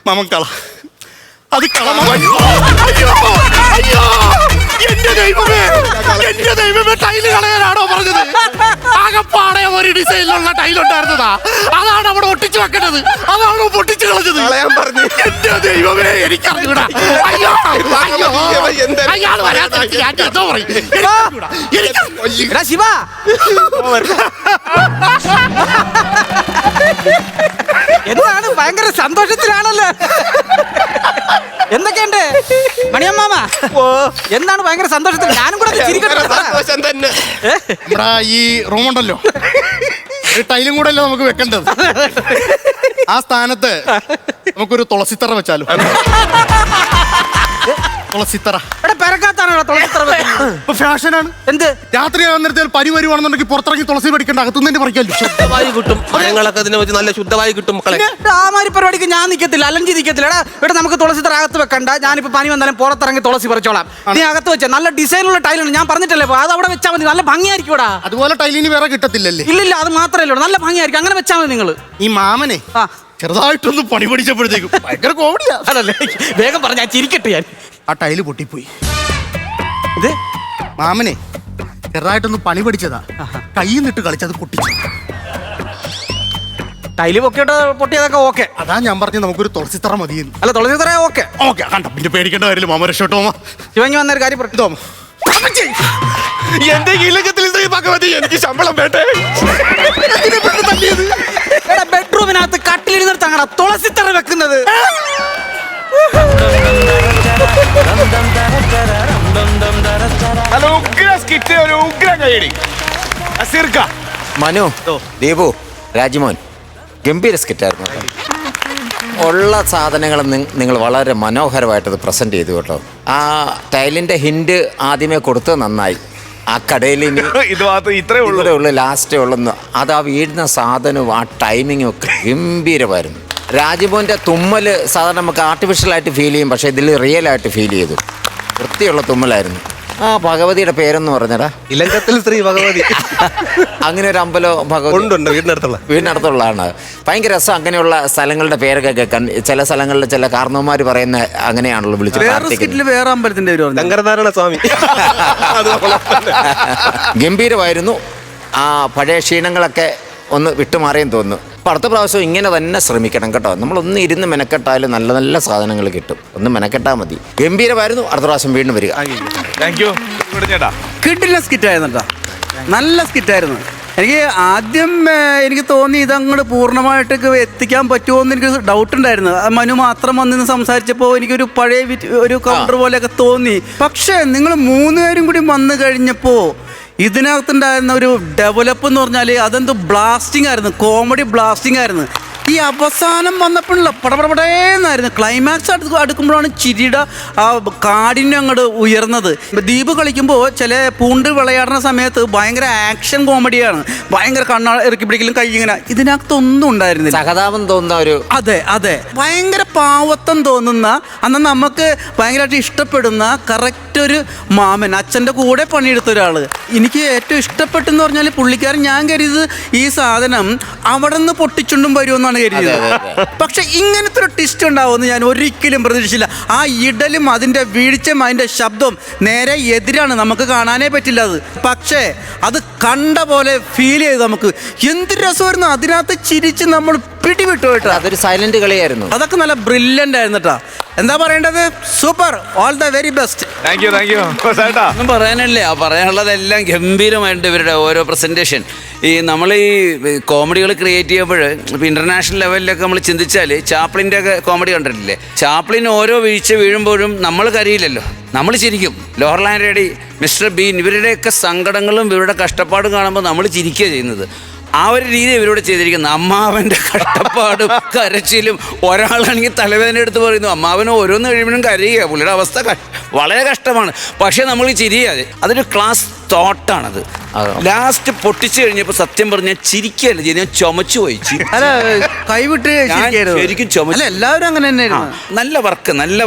മാമൻ കള, അത് എന്റെ ദൈവമേ, ടൈല് കളയാനാണോ പറഞ്ഞത്? ആകപ്പാടെ ഒരു ഡിസൈനിലുള്ള ടൈലുണ്ടായിരുന്നതാ, അതാണ് അവിടെ ഒട്ടിച്ചു വെക്കേണ്ടത്, അതാണ് പൊട്ടിച്ചു കളഞ്ഞത്. പറഞ്ഞു എന്റെ ദൈവമേ, എനിക്കറിഞ്ഞൂടാ. അയാൾ വരാത്ത ഞാൻ എന്തോ പറയും. ശിവ, എന്താണ് ഭയങ്കര സന്തോഷത്തിലാണല്ലോ? എന്തൊക്കെയുണ്ട് മണിയമ്മാമ? എന്താണ് ഭയങ്കര സന്തോഷത്തിൽ? ഞാനും കൂടെ തന്നെ. ഇവിടെ ഈ റൂമുണ്ടല്ലോ, ഒരു ടൈലും കൂടെ അല്ലേ നമുക്ക് വെക്കേണ്ടത്. ആ സ്ഥാനത്ത് നമുക്കൊരു തുളസിത്തറ വെച്ചാലോ? തുളസിത്തറ ഫാഷനാണ്. എന്ത് രാത്രി ആകുന്നിടത്തിൽ പരി വരുവാണെന്നുണ്ടെങ്കിൽ പുറത്തിറങ്ങി തുളസി പഠിക്കേണ്ട, അകത്തുനിന്ന് പഠിക്കാമല്ലോ. ശുദ്ധവായു കിട്ടും, മരങ്ങളൊക്കെ അതിനെ വെച്ച് നല്ല ശുദ്ധവായു കിട്ടും മക്കളെ. ആമാരി പരിപാടിക്ക് ഞാൻ നിൽക്കത്തില്ല, അലഞ്ചി നിൽക്കത്തില്ല. ഇവിടെ നമുക്ക് തുളസി തറ അകത്ത് വെക്കണ്ട. ഞാനിപ്പോ പനി വന്നാലും പുറത്തിറങ്ങി തുളസി പറിച്ചോളാം. നീ അകത്ത് വെച്ച നല്ല ഡിസൈനുള്ള ടൈലാണ്, ഞാൻ പറഞ്ഞിട്ടല്ലേ, അത് അവിടെ വെച്ചാൽ മതി. നല്ല ഭംഗിയായിരിക്കും ഇവിടെ. അതുപോലെ ടൈലിന് വേറെ കിട്ടത്തില്ലല്ലേ? ഇല്ലില്ല, അത് മാത്രമല്ല, നല്ല ഭംഗിയായിരിക്കും. അങ്ങനെ വെച്ചാൽ മതി നിങ്ങൾ. ഈ മാമനെ ചെറുതായിട്ടൊന്ന് പണി പഠിച്ചപ്പോഴത്തേക്കും ഭയങ്കര കോമഡിയാ. അതല്ലേ, വേഗം പറഞ്ഞ ഞാൻ ചിരിക്കട്ടെ. ഞാൻ ആ ടൈല് പൊട്ടിപ്പോയി. ഇത് മാമനെ ചെറുതായിട്ടൊന്ന് പണി പഠിച്ചതാ, കയ്യിൽ നിന്നിട്ട് കളിച്ചത് പൊട്ടിച്ചു. ടൈല് പൊട്ടിയതൊക്കെ ഓക്കെ. അതാ ഞാൻ പറഞ്ഞു നമുക്കൊരു തുളസിത്തറ മതിയെന്ന്. അല്ല, തുളസിത്തറ ഓക്കെ ഓക്കെ കണ്ട, പിന്നെ പേടിക്കേണ്ട കാര്യമില്ല. മാമ രക്ഷോട്ടോ. ശിവങ്ങി വന്നൊരു കാര്യം പറഞ്ഞു. എന്റെ ഇലകത്തിൽ ഭഗവതി എനിക്ക് ശമ്പളം വേണ്ടേ? ബെഡ്റൂമിനകത്ത് കട്ടിലിരുന്നിട്ട് അങ്ങനെ തുളസിത്തറ വെക്കുന്നത്. ഹലോ, ഉഗ്ര സ്കിറ്റ്, ഒരു ഉഗ്ര കൈയടി. മനു, ദീപു, രാജ്മോൻ, ഗംഭീര സ്കിറ്റായിരുന്നു. ഉള്ള സാധനങ്ങൾ നിങ്ങൾ വളരെ മനോഹരമായിട്ടത് പ്രസന്റ് ചെയ്തു കേട്ടോ. ആ ടൈലിന്റെ ഹിന്റ് ആദ്യമേ കൊടുത്തത് നന്നായി. ആ കടയിൽ ഇത് മാത്രം ഇത്രേ ഉള്ളൂ, ലാസ്റ്റേ ഉള്ളെന്ന്. അത് ആ വീഴുന്ന സാധനവും ആ ടൈമിങ്ങും ഒക്കെ ഗംഭീരമായിരുന്നു. രാജ്മോഹൻ്റെ തുമ്മല് സാധാരണ നമുക്ക് ആർട്ടിഫിഷ്യലായിട്ട് ഫീൽ ചെയ്യും, പക്ഷേ ഇതിൽ റിയൽ ആയിട്ട് ഫീൽ ചെയ്തു. വൃത്തിയുള്ള തുമ്മലായിരുന്നു. ആ ഭഗവതിയുടെ പേരെന്ന് പറഞ്ഞടാ, ഇലങ്കത്തിൽ ശ്രീ ഭഗവതി. അങ്ങനെ ഒരു അമ്പലം ഭഗവതി ഉണ്ട് വീടിനടുത്തുള്ളതാണ്. ഭയങ്കര രസം അങ്ങനെയുള്ള സ്ഥലങ്ങളുടെ പേരൊക്കെ കേൾക്കാൻ. ചില സ്ഥലങ്ങളിൽ ചില കാരണവന്മാർ പറയുന്ന അങ്ങനെയാണല്ലോ വിളിച്ചത്. വേറെ അമ്പലത്തിന്റെ ശങ്കരനാരായണ സ്വാമി. ഗംഭീരമായിരുന്നു. ആ പഴയ ക്ഷീണങ്ങളൊക്കെ ഒന്ന് വിട്ടുമാറിയെന്ന് തോന്നുന്നു. അപ്പോൾ അടുത്ത പ്രാവശ്യം ഇങ്ങനെ തന്നെ ശ്രമിക്കണം കേട്ടോ. നമ്മളൊന്ന് ഇരുന്ന് മെനക്കെട്ടാലും നല്ല നല്ല സാധനങ്ങൾ കിട്ടും. ഒന്ന് മെനക്കെട്ടാൽ മതി. ഗംഭീരമായിരുന്നു. അടുത്ത പ്രാവശ്യം വീണ്ടും വരിക. കിട്ടില്ല സ്കിറ്റായിരുന്നു കേട്ടോ, നല്ല സ്കിറ്റായിരുന്നു. എനിക്ക് ആദ്യം എനിക്ക് തോന്നി ഇതങ്ങോട്ട് പൂർണ്ണമായിട്ടൊക്കെ എത്തിക്കാൻ പറ്റുമോ എന്ന് എനിക്ക് ഡൗട്ട് ഉണ്ടായിരുന്നു. മനു മാത്രം വന്നിന്ന് സംസാരിച്ചപ്പോൾ എനിക്കൊരു പഴയ ഒരു കൗണ്ടർ പോലെയൊക്കെ തോന്നി. പക്ഷേ നിങ്ങൾ 3 പേരും കൂടി വന്നു കഴിഞ്ഞപ്പോൾ ഇതിനകത്തുണ്ടായിരുന്ന ഒരു ഡെവലപ്പ് എന്ന് പറഞ്ഞാൽ അതെന്തോ ബ്ലാസ്റ്റിംഗ് ആയിരുന്നു, കോമഡി ബ്ലാസ്റ്റിംഗ് ആയിരുന്നു. ഈ അവസാനം വന്നപ്പോഴല്ല പടപടപടേന്നായിരുന്നു. ക്ലൈമാക്സ് അടുക്കുമ്പോഴാണ് ചിരിയുടെ ആ കാഠിന്യം അങ്ങോട്ട് ഉയർന്നത്. ദീപ് കളിക്കുമ്പോൾ ചില പൂണ്ട് വിളയാടുന്ന സമയത്ത് ഭയങ്കര ആക്ഷൻ കോമഡിയാണ്, ഭയങ്കര കണ്ണാ ഇറക്കി പിടിക്കലും കൈ ഇങ്ങനെ. ഇതിനകത്തൊന്നും ഉണ്ടായിരുന്നില്ല. സഹതാപം തോന്നുന്ന ഒരു അതെ ഭയങ്കര പാവത്വം തോന്നുന്ന, അന്ന് നമുക്ക് ഭയങ്കരമായിട്ട് ഇഷ്ടപ്പെടുന്ന കറക്റ്റ് ഒരു മാമൻ, അച്ഛൻ്റെ കൂടെ പണിയെടുത്ത ഒരാൾ. എനിക്ക് ഏറ്റവും ഇഷ്ടപ്പെട്ടെന്ന് പറഞ്ഞാൽ പുള്ളിക്കാരൻ, ഞാൻ കരുതിയത് ഈ സാധനം അവിടെ നിന്ന് പൊട്ടിച്ചുണ്ടും വരുമെന്നാണ് കരുതിയത്. പക്ഷെ ഇങ്ങനത്തെ ഒരു ട്വിസ്റ്റ് ഉണ്ടാവുമെന്ന് ഞാൻ ഒരിക്കലും പ്രതീക്ഷിച്ചില്ല. ആ ഇടലും അതിൻ്റെ വീഴ്ചയും അതിൻ്റെ ശബ്ദവും നേരെ എതിരാണ്, നമുക്ക് കാണാനേ പറ്റില്ല അത്. പക്ഷേ അത് കണ്ട പോലെ ഫീൽ ചെയ്തു നമുക്ക്. എന്ത് രസമായിരുന്നു അതിനകത്ത്, ചിരിച്ച് നമ്മൾ പിടിവിട്ടു കേട്ടോ. അതൊരു സൈലന്റ് കളിയായിരുന്നു. അതൊക്കെ നല്ല ബ്രില്യൻ്റ് ആയിരുന്നു കേട്ടോ. എന്താ പറയേണ്ടത്? Super, all the very best. Thank U. ഒന്നും പറയാനില്ല, പറയാനുള്ളതെല്ലാം ഗംഭീരമായിട്ടുണ്ട് ഇവരുടെ ഓരോ പ്രസൻറ്റേഷൻ. നമ്മൾ ഈ കോമഡികൾ ക്രിയേറ്റ് ചെയ്യുമ്പോൾ ഇപ്പോൾ ഇൻ്റർനാഷണൽ ലെവലിലൊക്കെ നമ്മൾ ചിന്തിച്ചാൽ ചാപ്ലിൻ്റെ ഒക്കെ കോമഡി കണ്ടിട്ടില്ലേ? ചാപ്ലിൻ ഓരോ വീഴ്ച വീഴുമ്പോഴും നമ്മൾ കരയില്ലല്ലോ, നമ്മൾ ചിരിക്കും. ലോർലാൻ റേഡി, മിസ്റ്റർ ബീൻ, ഇവരുടെയൊക്കെ സങ്കടങ്ങളും ഇവരുടെ കഷ്ടപ്പാടും കാണുമ്പോൾ നമ്മൾ ചിരിക്കുക ചെയ്യുന്നത്. ആ ഒരു രീതി ഇവരോട് ചെയ്തിരിക്കുന്നത്. അമ്മാവൻ്റെ കഷ്ടപ്പാടും കരച്ചിലും, ഒരാളാണെങ്കിൽ തലവേദന എടുത്ത് പറയുന്നു, അമ്മാവന് ഓരോന്ന് കഴിയുമ്പോഴും കരയുക. പുള്ളിയുടെ അവസ്ഥ വളരെ കഷ്ടമാണ്. പക്ഷേ നമ്മൾ ചിരിയാതെ, അതൊരു ക്ലാസ് തോട്ടാണത്. ലാസ്റ്റ് പൊട്ടിച്ചു കഴിഞ്ഞപ്പോൾ സത്യം പറഞ്ഞാൽ ചിരിക്കുകയല്ല ചെയ്ത്, ഞാൻ ചുമച്ചു പോയി. കൈവിട്ട് ശരിക്കും ചുമച്ചു. എല്ലാവരും അങ്ങനെ തന്നെയായിരുന്നു. നല്ല വർക്ക്,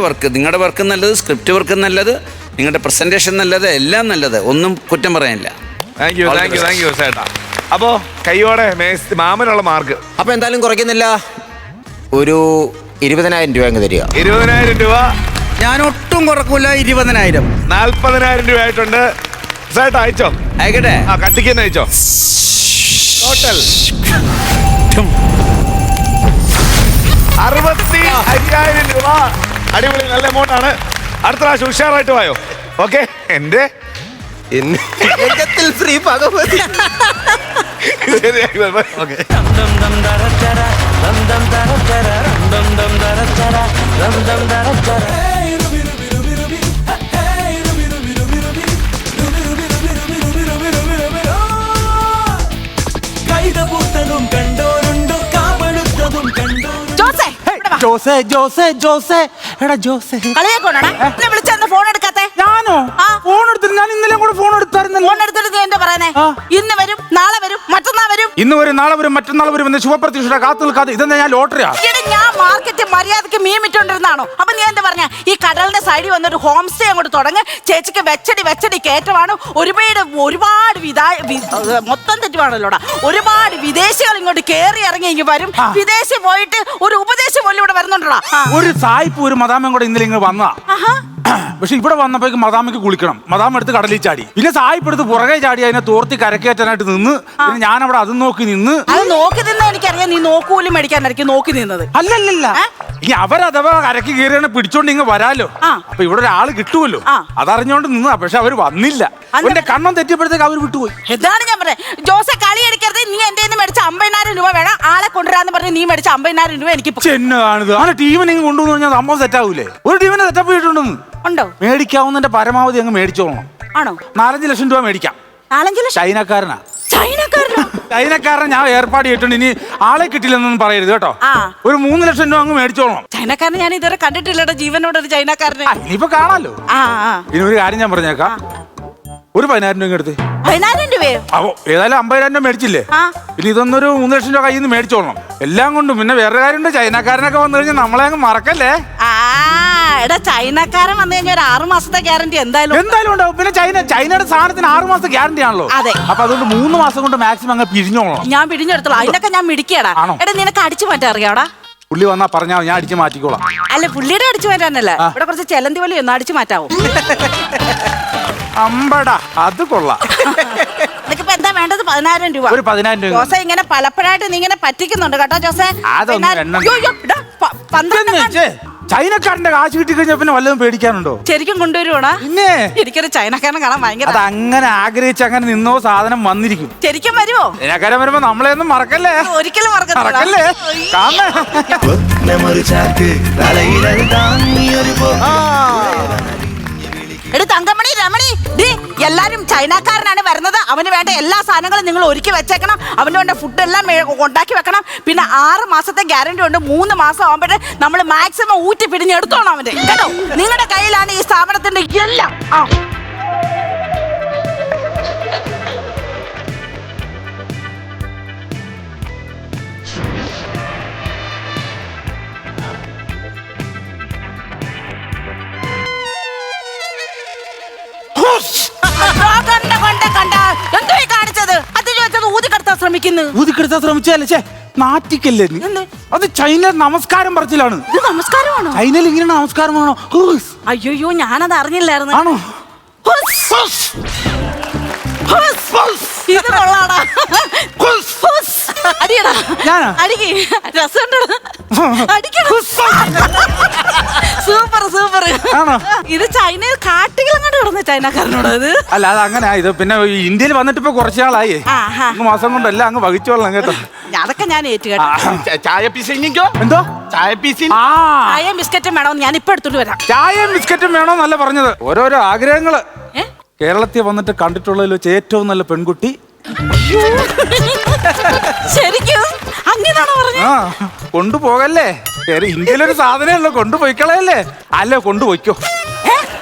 നിങ്ങളുടെ വർക്ക് നല്ലത്, സ്ക്രിപ്റ്റ് വർക്ക് നല്ലത്, നിങ്ങളുടെ പ്രസൻറ്റേഷൻ നല്ലത്, എല്ലാം നല്ലത്, ഒന്നും കുറ്റം പറയാനില്ല. താങ്ക് യു ചേട്ടാ. അപ്പോ കൈയോടെ മാമനുള്ള മാർക്ക് അപ്പൊ എന്തായാലും കുറയ്ക്കുന്നില്ല, ഒരു 20,000 രൂപ അങ്ങ് തരിക. 20,000 രൂപ. ഞാൻ ഒട്ടും കുറക്കൂല. 20,000. 40,000 രൂപ ആയിട്ടുണ്ട്. ചേട്ടാ അയച്ചോ, അയക്കട്ടെ. കട്ടിക്ക് അയച്ചോ. ടോട്ടൽ 65,000 രൂപ. അടിപൊളി, നല്ല എമൗണ്ട് ആണ്. അടുത്ത പ്രാവശ്യം ഉഷാറായിട്ട് പോയോ. ഓക്കെ. എന്റെ ശ്രീ ഭഗവതി. ഫോൺ എടുക്കാത്തെ? ഞാനോ? ഫോൺ എടുത്തിട്ട് ഞാൻ ഇന്നലെ കൂടെ ഫോൺ എടുത്തായിരുന്നല്ലോ. ഫോൺ എടുത്തിട്ട് നീ എന്താ പറയുന്നേ? ഇന്ന് വരും, നാളെ വരും, മറ്റന്നാൾ വരും. ഇന്ന് വരും, നാളെ വരും, മറ്റന്നാൾ വരും എന്ന് ശുഭപ്രതീക്ഷ കാത്തു നിൽക്കാതെ ഇതെന്താ ഞാൻ ലോട്ടറിയാ? ഞാൻ മാർക്കറ്റ് മര്യാദക്ക് മീൻ വിറ്റോണ്ടിരുന്നാണോ? അപ്പൊ നീ എന്താ പറഞ്ഞ ഈ കടലിന്റെ സൈഡിൽ വന്നൊരു ഹോം സ്റ്റേ അങ്ങോട്ട് തുടങ്ങി, ചേച്ചിക്ക് വെച്ചടി കയറ്റമാണ്. ഒരുപാട് മൊത്തം തെറ്റുവാണല്ലോടാ. ഒരുപാട് വിദേശികൾ ഇങ്ങോട്ട് കേറി ഇറങ്ങി ഇങ്ങ് വരും. വിദേശി പോയിട്ട് ഒരു ഉപദേശം പോലും ഇവിടെ വരുന്നുണ്ടോ? ഒരു സായിപ്പ് ഒരു മദാമയും കൂടെ ഇന്നലെ ഇങ്ങനെ വന്നതാ. പക്ഷെ ഇവിടെ വന്നപ്പോഴേക്ക് മദാമയ്ക്ക് കുളിക്കണം. മദാമ എടുത്ത് കടലിൽ ചാടി. പിന്നെ സായിപ്പ് എടുത്ത് പുറകെ ചാടി അതിനെ തോർത്തി കരക്കയറ്റാനായിട്ട് നിന്ന്. പിന്നെ ഞാൻ അവിടെ അതും നോക്കി നിന്ന്. അത് നോക്കി നിന്ന എനിക്കറിയാം, നീ നോക്കൂലും മേടിക്കാനായിരിക്കും നോക്കി നിന്നത്. അല്ലല്ല, ഈ അവരഥവാ കരക്ക് കയറിയാണ് പിടിച്ചോണ്ട് ഇങ്ങ് വരാലോ. അപ്പൊ ഇവിടെ ഒരാള് കിട്ടുമല്ലോ, അതറിഞ്ഞോണ്ട് നിന്നതാ. പക്ഷെ അവര് വന്നില്ല. എന്റെ കണ്ണം തെറ്റിയപ്പോഴത്തേക്ക് അവര് വിട്ടുപോയി. എന്താണ് ഞാൻ പറഞ്ഞത്? ജോസെ കളി എടുക്കരുത്. നീ എന്റെ മേടിച്ച 50,000 രൂപ വേണം. ആളെ കൊണ്ടുവരാന്ന് പറഞ്ഞ് നീ മേടിച്ച 50,000 രൂപ എനിക്ക് ചെന്നാണിത്. ആ ടീമിനെ കൊണ്ടുവന്ന് പറഞ്ഞാൽ സംഭവം സെറ്റാവൂലേ? ഒരു ടീമിനെ സെറ്റപ്പ് ചെയ്തിട്ടുണ്ടെന്ന് ഉണ്ടോ? മേടിക്കാവുന്നതിന്റെ പരമാവധി അങ്ങ് മേടിച്ചോളണം. ആണോ? 4-5 ലക്ഷം രൂപ മേടിക്കാം. 4-5 ലക്ഷം? ചൈനക്കാരനാ. ചൈനക്കാരനാ? ചൈനക്കാരൻ ഞാൻ ഏർപ്പാട് ചെയ്തിട്ടുണ്ട്. ഇനി ആളെ കിട്ടില്ലെന്നൊന്നും പറയരുത് കേട്ടോ. ഒരു 3 ലക്ഷം രൂപ അങ്ങ് മേടിച്ചോളണം. ചൈനക്കാരനെ ഞാൻ ഇതുവരെ കണ്ടിട്ടില്ലട്ടോ ജീവനോട് ഒരു ചൈനക്കാരനെ. ഇനിയിപ്പോ കാണാലോ. ഇനി ഒരു കാര്യം ഞാൻ പറഞ്ഞേക്കാം, ഒരു 10,000 രൂപ എടുത്ത്. 10,000 രൂപയോ? അപ്പൊ ഏതായാലും 50,000 രൂപ മേടിച്ചില്ലേ, ഇനി ഇതൊന്നൊരു 3 ലക്ഷം രൂപ കയ്യിൽ നിന്ന് മേടിച്ചോളണം എല്ലാം കൊണ്ടും. പിന്നെ വേറെ കാര്യമുണ്ട്, ചൈനക്കാരനൊക്കെ വന്നു കഴിഞ്ഞാൽ നമ്മളെ അങ്ങ് മറക്കല്ലേ. എടാ ചൈനക്കാരൻ വന്നു കഴിഞ്ഞാൽ ഒരു 6 മാസത്തെ ഗ്യാരണ്ടി എന്തായാലും ഉണ്ടാവും. പിന്നെ ചൈനയുടെ സാധനത്തിന് 6 മാസത്തെ ഗ്യാരണ്ടി ആണല്ലോ. അതെ. അപ്പൊ അതുകൊണ്ട് 3 മാസം കൊണ്ട് മാക്സിമം അങ്ങ് പിരിഞ്ഞോളണം. ഞാൻ പിരിഞ്ഞെടുത്തോളാം. അതിനൊക്കെ ഞാൻ മിടിക്കടാ. എടാ നിനക്ക് അടിച്ചു മാറ്റാൻ അറിയാടാ? പുള്ളി വന്നാ പറഞ്ഞാ ഞാൻ അടിച്ചു മാറ്റിക്കോളാം. അല്ല പുള്ളിയുടെ അടിച്ചു മാറ്റാനല്ല, ഇവിടെ കുറച്ച് ചെലന്തി വലിയ ഒന്ന് അടിച്ചു മാറ്റാവോ? അമ്പടാ, അത് കൊള്ളാം. നിനക്കിപ്പോ എന്താ വേണ്ടത്? 10,000 രൂപ. ഒരു 10,000 രൂപ. ജോസെ ഇങ്ങനെ പലപ്പോഴായിട്ട് നീ ഇങ്ങനെ പറ്റിക്കുന്നുണ്ട് കേട്ടോ ജോസെ. ചൈനക്കാരന്റെ കാശ് കിട്ടി കഴിഞ്ഞാൽ പിന്നെ വല്ലതും പേടിക്കാനുണ്ടോ? ശരിക്കും കൊണ്ടുവരുവാണോ? പിന്നെ എനിക്കൊരു ചൈനക്കാരനെ കാണാൻ ഭയങ്കര. അത് അങ്ങനെ ആഗ്രഹിച്ച് അങ്ങനെ നിന്നോ സാധനം വന്നിരിക്കും. ശരിക്കും വരുമോ? ചൈനക്കാരൻ വരുമ്പോ നമ്മളെ ഒന്നും മറക്കല്ലേ. ഒരിക്കലും മറക്കല്ലേ. എടി തങ്കമണി, രമണി, എല്ലാരും ചൈനക്കാരനാണ് വരുന്നത്. അവന് വേണ്ട എല്ലാ സാധനങ്ങളും നിങ്ങൾ ഒരുക്കി വെച്ചേക്കണം. അവന് വേണ്ട ഫുഡ് എല്ലാം ഉണ്ടാക്കി വെക്കണം. പിന്നെ 6 മാസത്തെ ഗ്യാരണ്ടി ഉണ്ട്. 3 മാസം ആവുമ്പോഴേ നമ്മൾ മാക്സിമം ഊറ്റി പിടിഞ്ഞെടുത്തോണം അവന്റെ കേട്ടോ. നിങ്ങളുടെ കയ്യിലാണ് ഈ സ്ഥാപനത്തിന്റെ എല്ലാം. ഊതിക്കെടുത്താൻ ശ്രമിച്ചല്ലേ? നാറ്റിക്കല്ലേ അത്? ചൈന നമസ്കാരം പറച്ചിലാണ്. നമസ്കാരമാണോ? ചൈനയിൽ ഇങ്ങനെ നമസ്കാരമാണോ? അയ്യോ ഞാനത് അറിഞ്ഞില്ലായിരുന്നു. ആണോ? ഇത് കൊള്ളാടാ. അടിയടാ, അടിക്ക്. രസമുണ്ട്. Super super. ഇത് ചൈനയിൽ കാട്ടികൾ അങ്ങോട്ട് കിടന്നു ചൈനക്കാരനോട്. അത് അല്ല, അത് അങ്ങനെ ആയത്. പിന്നെ ഇന്ത്യയിൽ വന്നിട്ട് ഇപ്പൊ കുറച്ച് നാളായി. 3 മാസം കൊണ്ടല്ല അങ്ങ് വഹിച്ചോളാം കേട്ടോ. അതൊക്കെ ഞാൻ ഏറ്റു കേട്ടോ. ചായ പീസിക്കോ? എന്തോ ചായ പീസി? ചായയും ബിസ്ക്കറ്റും വേണോ? ഞാൻ ഇപ്പൊ എടുത്തോണ്ട് വരാം. ചായയും ബിസ്ക്കറ്റും വേണോന്നല്ല പറഞ്ഞത്, ഓരോരോ ആഗ്രഹങ്ങള്. കേരളത്തിൽ വന്നിട്ട് കണ്ടിട്ടുള്ളതിൽ വെച്ച് ഏറ്റവും നല്ല പെൺകുട്ടി. ശരിക്കും അങ്ങനെയാണോ പറഞ്ഞത്? കൊണ്ടുപോകല്ലേ, ഇന്ത്യയിലൊരു സാധനമല്ലോ, കൊണ്ടുപോയിക്കളയല്ലേ. അല്ല കൊണ്ടുപോയിക്കോ,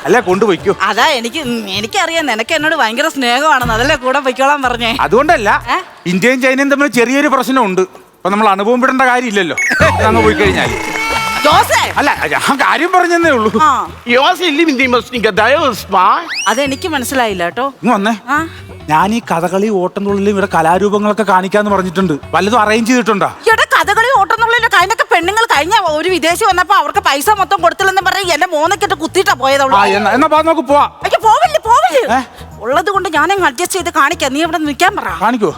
അല്ല കൊണ്ടുപോയിക്കോ. അതാ എനിക്കറിയാം നിനക്ക് എന്നോട് ഭയങ്കര സ്നേഹമാണെന്ന്, അതല്ലേ കൂടെ പൊയ്ക്കോളാൻ പറഞ്ഞേ. അതുകൊണ്ടല്ല, ഇന്ത്യയും ചൈനയും തമ്മിൽ ചെറിയൊരു പ്രശ്നമുണ്ട്. അപ്പൊ നമ്മൾ അനുഭവം പെടേണ്ട കാര്യമില്ലല്ലോ അങ്ങ് പോയി കഴിഞ്ഞാൽ. അല്ല ഞാൻ കാര്യം പറഞ്ഞതേ ഉള്ളൂ. അതെനിക്ക് മനസ്സിലായില്ല കേട്ടോ. വന്നേ, ഞാൻ ഈ കഥകളി ഓട്ടംതുള്ളിലും ഇവിടെ കലാരൂപങ്ങളൊക്കെ കാണിക്കാന്ന് പറഞ്ഞിട്ടുണ്ട്. വല്ലതും അറേഞ്ച് ചെയ്തിട്ടുണ്ടോ? ഇവിടെ കഥകളി ഓട്ടംതുള്ളിലും കഴിഞ്ഞൊക്കെ പെണ്ണുങ്ങൾ കഴിഞ്ഞ ഒരു വിദേശി വന്നപ്പോ അവർക്ക് പൈസ മൊത്തം കൊടുത്തില്ലെന്ന് പറഞ്ഞ് എന്റെ മോനൊക്കെ കുത്തിയിട്ടാ പോയതുള്ളൂ. എന്നാ നമുക്ക് പോവാം. പോവില്ല ഉള്ളത് കൊണ്ട് ഞാൻ അഡ്ജസ്റ്റ് ചെയ്ത് കാണിക്കാം. നീ ഇവിടെ നിൽക്കാൻ പറ. കാണിക്കോ?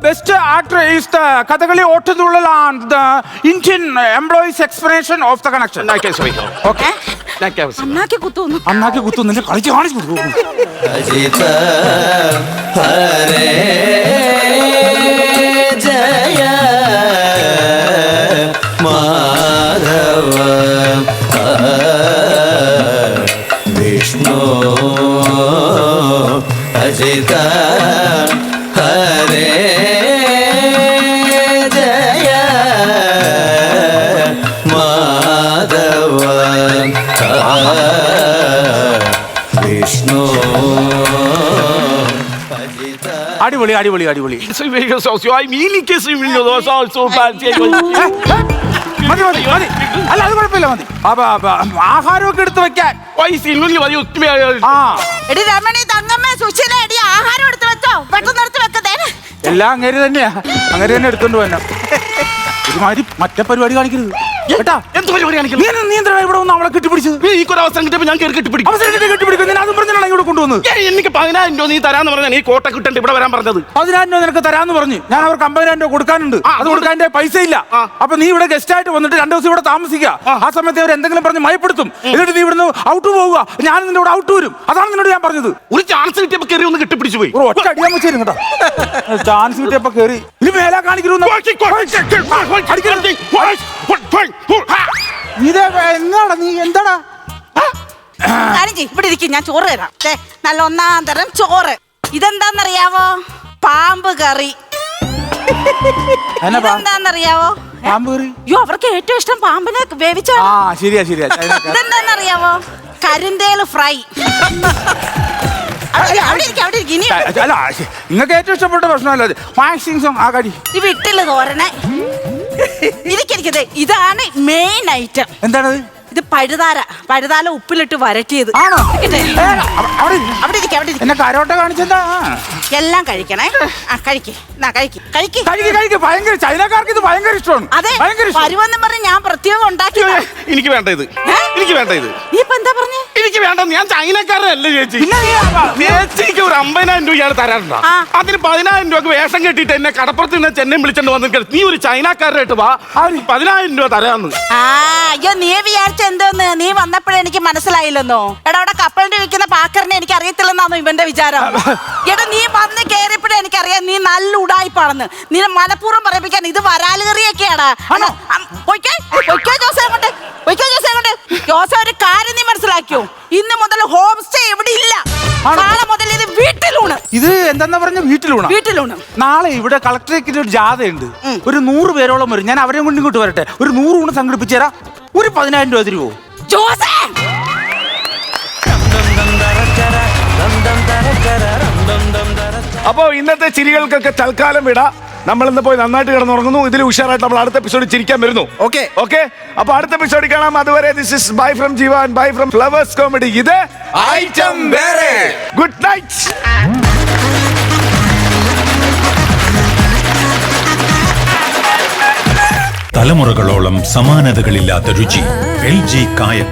Best actor is the Kathakali Ottamthullal and the Indian employees explanation of the connection. Okay, അണ്ണാക്കി കുത്തുന്നു. അണ്ണാക്കി കുത്തുന്നില്ല, കളിച്ച് കാണിച്ചു. ഹരേ ജയ മാധവ വിഷ്ണു അജിത ഹരേ ജയ മാധവ വിഷ്ണു. അടിപൊളി അടിപൊളി അടിപൊളി. മതി മതി മതി. അല്ല അത് കുഴപ്പമില്ല, മതി. ആഹാരമൊക്കെ എടുത്ത് വെക്കാൻ. എടി രമണി, തങ്കമ്മ, സുശീല, എടി ആഹാരം എടുത്ത് വെച്ചോ. പെട്ടെന്ന് എടുത്ത് വെക്കതേ. എല്ലാം അങ്ങനെ തന്നെയാ, അങ്ങനെ തന്നെ എടുത്തോണ്ട് പോന്നെ. ഒരുമാതിരി മറ്റേ പരിപാടി കാണിക്കരുത് കേട്ടാ. എന്ത് പരിപാടി കാണിക്കുന്നത്? നീ എന്താ ഇവിടെ വന്ന് അവളെ കെട്ടിപ്പിടിച്ചത്? ഒരു അവസരം കിട്ടിയപ്പോ ഞാൻ കെട്ടിപ്പിടിക്കും. അതും പറഞ്ഞാണ് ഇവിടെ കൊണ്ടുവന്നത്. എനിക്ക് 10,000 രൂപ നീ തരാന്ന് പറഞ്ഞാൽ നീ കോട്ട കിട്ടണ്ട് ഇവിടെ വരാൻ പറഞ്ഞത്. 10,000 രൂപ നിനക്ക് തരാന്ന് പറഞ്ഞു. ഞാൻ അവർക്ക് 50,000 രൂപ കൊടുക്കാനുണ്ട്. അത് കൊടുക്കാൻ പൈസ ഇല്ല. അപ്പൊ നീ ഇവിടെ ഗസ്റ്റ് ആയിട്ട് വന്നിട്ട് 2 ദിവസം ഇവിടെ താമസിക്കുക. ആ സമയത്ത് അവർ എന്തെങ്കിലും പറഞ്ഞ് മയപ്പെടുത്തും. എന്നിട്ട് നീ ഇവിടുന്ന് ഔട്ട് പോവുക. ഞാൻ നിന്റെ ഇവിടെ ഔട്ട് വരും. അതാണ് നിന്നോട് ഞാൻ പറഞ്ഞത്. ഒരു ചാൻസ് കിട്ടിയപ്പോ കയറി ഒന്ന് കെട്ടിപ്പിടിച്ചു പോയി. ഒറ്റ അടിയാൻ വെച്ചായിരുന്നു കേട്ടോ. ചാൻസ് കിട്ടിയപ്പോ കയറി. ഇനി മേലാ കാണിക്കരുത്. എന്താടാ നീ എന്താടാ? ഇവിടെ ഇരിക്കും, ഞാൻ ചോറ് തരാം. നല്ല 1-ാം തരം ചോറ്. ഇതെന്താന്നറിയാവോ? പാമ്പ് കറി. എന്നപ്പാ ഇതെന്താന്നറിയാവോ? പാമ്പ് കറി. അയ്യോ, അവർക്ക് ഏറ്റവും ഇഷ്ടം പാമ്പിനെ വേവിച്ചാണ്. ആ ശരിയാ ചൈനക്കാർ. ഇതെന്താന്നറിയാവോ? കരിന്തേല് ഫ്രൈ. അവിടെ ഇരിക്കും. ഇനി അല്ല നിങ്ങൾക്ക് ഏറ്റവും ഇഷ്ടപ്പെട്ട പ്രശ്നമല്ല മാക്സിമം ആ കടി. ഈ വിട്ടില് തോരണേ. ഇരിക്കരുത്. ഇതാണ് മെയിൻ ഐറ്റം. എന്താണത്? ഇത് പഴുതാല ഉപ്പിലിട്ട് വരട്ടിയത്. ആണോ? ഇരിക്കട്ടെ. അവിടെ ഇരിക്കും. എന്നെ കരോട്ട കാണിച്ചെന്താ? എല്ലാം കഴിക്കണേ. കഴിക്ക്. ഭയങ്കര ചൈനക്കാർക്ക് ഇത് ഭയങ്കര ഇഷ്ടമാണ്. അതെ, ഭയങ്കര ഇഷ്ടം. വരുമെന്നും പറഞ്ഞ് ഞാൻ പ്രത്യേകം ഉണ്ടാക്കി. എനിക്ക് വേണ്ട ഇത്. നീ ഇപ്പൊ എന്താ പറഞ്ഞേ? എനിക്ക് വേണ്ട. ഞാൻ ചൈനക്കാരനല്ല ചേച്ചി. ചേച്ചിക്ക് ഒരു 50,000 രൂപയാണ് തരാറുണ്ടോ? അതിന് 10,000 രൂപക്ക് വേഷം കെട്ടിട്ട് എന്നെ കടപ്പുറത്ത് നിന്ന് ചെന്നൈ വിളിച്ചോണ്ട് വന്നിട്ട് നീ ഒരു ചൈനക്കാരനായിട്ട് വാ, 10,000 രൂപ തരാന്ന്. അയ്യോ, നീ വിചാരിച്ച എന്തോന്ന്? നീ വന്നപ്പോഴേ എനിക്ക് മനസ്സിലായില്ലെന്നോ? എടാ, അവിടെ കപ്പലിന്റെ വിൽക്കുന്ന പാക്കറിനെ എനിക്ക് അറിയത്തില്ലെന്നാണോ ഇവന്റെ വിചാരം? എടാ, നീ വന്ന് കേറിയപ്പോഴേ എനിക്കറിയാം നീ നല്ല ഉടായിപ്പാണെന്ന്. നീ മനഃപൂർവ്വം പറയിപ്പിക്കാൻ ഇത് വരാലുകറിയൊക്കെയാടാ. ജോസ, ഒരു കാര്യം നീ മനസ്സിലാക്കിയോ? ഇന്ന് മുതൽ ഹോം സ്റ്റേ ഇവിടെ ഇല്ല. നാളെ മുതൽ ഇത് വീട്ടിലൂണ്. ഇത് എന്താ പറഞ്ഞ വീട്ടിലൂണ്. നാളെ ഇവിടെ കളക്ടറേറ്റിൽ ഒരു ജാഥയുണ്ട്. ഒരു 100 പേരോളം വരും. ഞാൻ അവരെ കൊണ്ട് ഇങ്ങോട്ട് വരട്ടെ. ഒരു 100 ഊണ് സംഘടിപ്പിച്ചു തരാം. ഒരു 10,000 രൂപ തരുമോ? ജോസേ, അപ്പോ ഇന്നത്തെ ചിരികൾക്കൊക്കെ തൽക്കാലം വിടാം. നമ്മൾ ഇന്ന് പോയി നന്നായിട്ട് കിടന്നുറങ്ങുന്നു. ഇതിൽ ഉഷാറായിട്ട് നമ്മൾ അടുത്ത എപ്പിസോഡിൽ ചിരിക്കാൻ വരുന്നു. ഓക്കെ. അപ്പൊ അടുത്ത എപ്പിസോഡിൽ കാണാം. അതുവരെ this is bye from Jeeva and bye from Flowers Comedy. ഇത് ഐറ്റം വേറെ. Good night. തലമുറകളോളം സമാനതകളില്ലാത്ത രുചി. LG കായം.